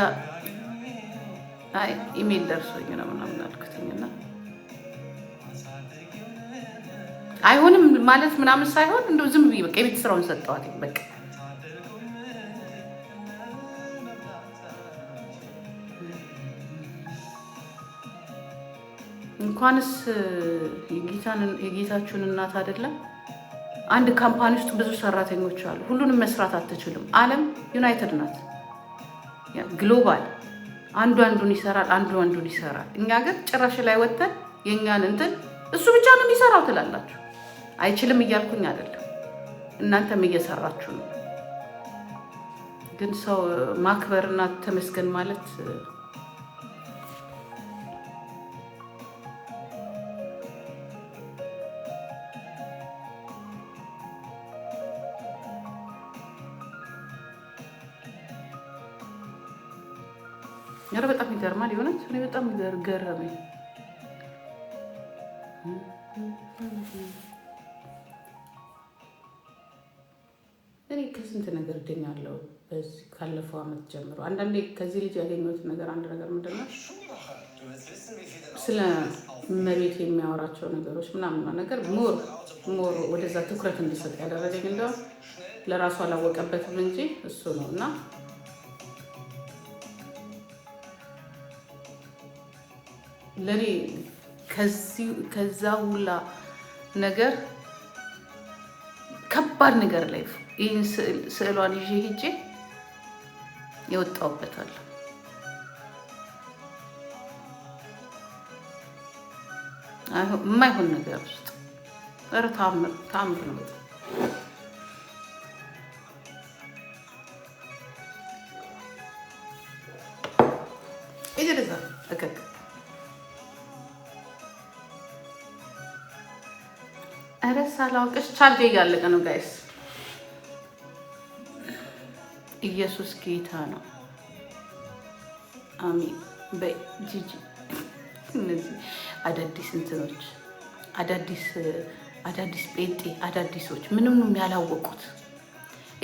አይ ኢሜል ደርሶኝ ነው ምናምን አልኩትኝና አይሆንም ማለት ምናምን ሳይሆን እንደው ዝም ብዬ በቃ የቤት ስራውን ሰጠዋት። በቃ እንኳንስ የጌታችሁን እናት አይደለም አንድ ካምፓኒ ውስጥ ብዙ ሰራተኞች አሉ። ሁሉንም መስራት አትችልም። ዓለም ዩናይትድ ናት፣ ግሎባል። አንዱ አንዱን ይሰራል፣ አንዱ አንዱን ይሰራል። እኛ ግን ጭራሽ ላይ ወተን የኛን እንትን እሱ ብቻ ነው የሚሰራው ትላላችሁ። አይችልም እያልኩኝ አይደለም፣ እናንተም እየሰራችሁ ነው። ግን ሰው ማክበርና ተመስገን ማለት ኧረ በጣም ይገርማል። የሆነች እኔ በጣም ገረመኝ። እኔ ከስንት ነገር እገኛለሁ በዚህ ካለፈው ዓመት ጀምሮ። አንዳንዴ ከዚህ ልጅ ያገኘሁት ነገር አንድ ነገር ምንድን ነው ስለ መቤት የሚያወራቸው ነገሮች ምናምን ነገር ሞር ወደዛ ትኩረት እንዲሰጥ ያደረገኝ እንደው ለራሱ አላወቀበትም እንጂ እሱ ነው እና ለኔ ከዛ ሁላ ነገር ከባድ ነገር ላይ ይህን ስዕሏን ይዤ ሄጄ የወጣሁበታለሁ። የማይሆን ነገር ውስጥ ኧረ ታምር ነው። ይደረዛ እከክ ኧረ ሳላውቅሽ ቻርጅ እያለቀ ነው ጋይስ። ኢየሱስ ጌታ ነው። አሜን በይ ጂጂ። እነዚህ አዳዲስ እንትኖች አዳዲስ ጴንጤ አዳዲሶች ምንም ያላወቁት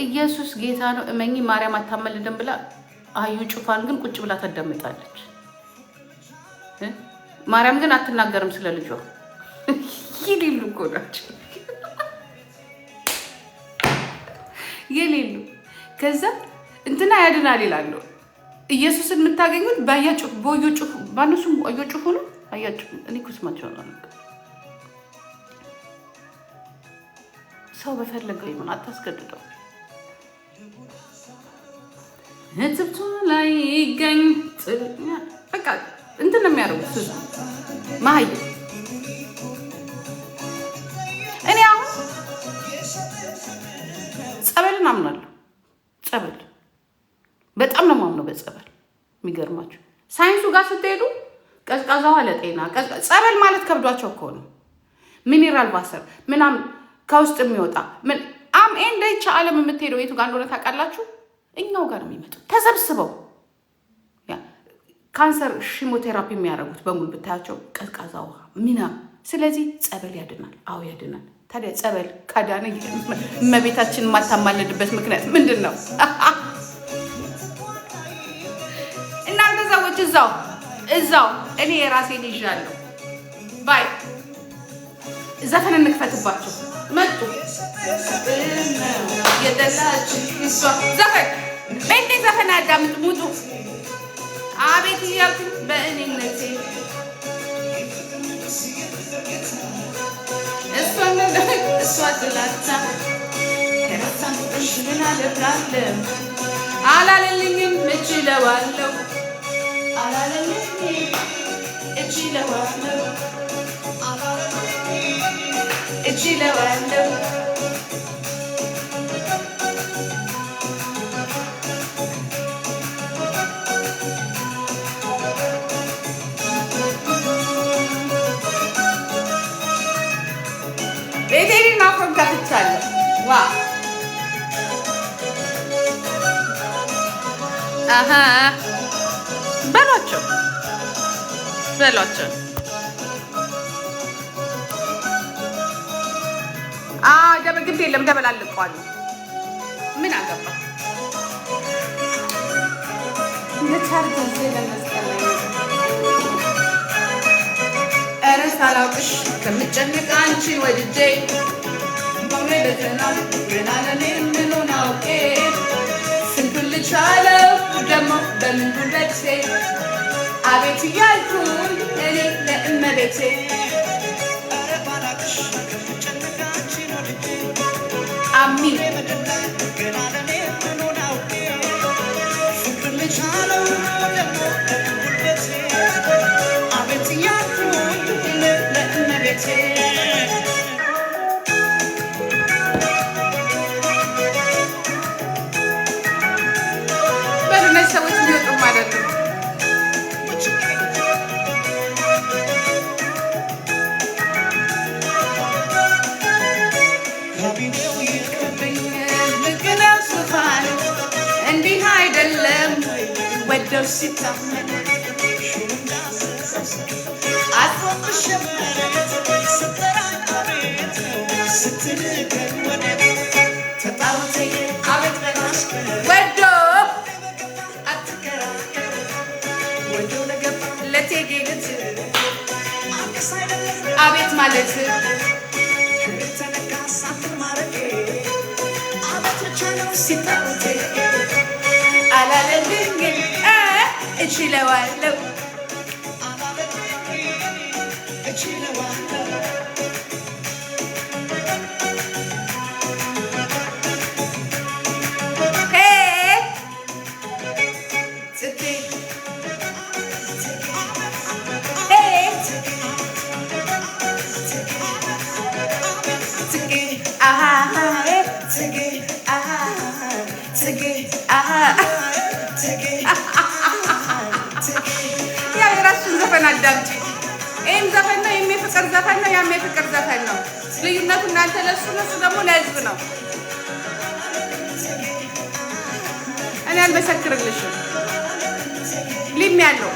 ኢየሱስ ጌታ ነው። እመኚ ማርያም አታመልድም ብላ አዩ ጩፋን ግን ቁጭ ብላ ታዳምጣለች። ማርያም ግን አትናገርም ስለ ልጇ። የሌሉ እኮ ናቸው የሌሉ። ከዛ እንትና ያድናል ይላሉ። ኢየሱስን የምታገኙት በአያጩፍ በኦዮጩፍ ባነሱም ኦዮጩፍ ነው አያጩፍ። እኔ እኮ ስማቸው ነው ሰው በፈለገው ይሁን አታስገድደው። እትብቱ ላይ ይገኝ በቃ እንትን ነው የሚያደርጉት ማህይ። እኔ አሁን ጸበልን አምናለሁ። ጸበል በጣም ነው የማምነው በጸበል። የሚገርማችሁ ሳይንሱ ጋር ስትሄዱ ቀዝቃዛ ውሃ ለጤና ጸበል ማለት ከብዷቸው እኮ ነው። ሚኒራል ቫሰር ምናምን ከውስጥ የሚወጣ ምን እንደይቻ ዓለም የምትሄደው የቱ ጋር እንደሆነ ታውቃላችሁ? እኛው ጋር ነው የሚመጡ ተሰብስበው ካንሰር ሺሞቴራፒ የሚያደርጉት በሙሉ ብታያቸው ቀዝቃዛ ውሃ ምናምን። ስለዚህ ጸበል ያድናል። አዎ ያድናል። ታዲያ ጸበል ካዳነ እመቤታችን የማታማልድበት ምክንያት ምንድን ነው? እናንተ ሰዎች እዛው እኔ የራሴን ይዣለሁ ባይ ዘፈን እንክፈትባቸው መጡ። የጠላችን እሷ ዘፈን በእንዴ ዘፈን አዳምጥ ሙጡ አቤት እያልኩኝ በእኔነቴ እሷ ጥላቻ ከረሳን ምን አደርጋለሁ አላለልኝም እችለዋለሁ አላለልኝም እችለዋለሁ እችለዋለሁ ቤቴን ማፍረም ከፍቻለሁ። ዋ አሀ በሏቸው በሏቸው። ግድ የለም ደበላልቀዋል። ምን አገባ ለቻርጅ ለመስቀል ኧረ ሳላውቅሽ ከምጨንቅ አንቺን ወድጄ በመደተናው ገናለኔ ምኑን አውቄ ስንቱን ልቻለው ደግሞ በምን ጉልበቴ አቤት እያልኩኝ እኔ ለእመቤቴ አሚን በእነዚህ ሰዎች የሚወጡም አይደለም። እንዲህ አይደለም ወደው ሲታመን ወዶ ለቴጌለት አቤት ማለት አላለልኝ እችለዋለሁ ያው የራስሽን ዘፈን አዳምጪ። ይህም ዘፈን ነው፣ ይህም የፍቅር ዘፈን ነው፣ ያም የፍቅር ዘፈን ነው። ልዩነቱ እናንተ ለእሱ እነሱ ደግሞ ለህዝብ ነው። እኔ አልመሰክርልሽም። ሊም ያለው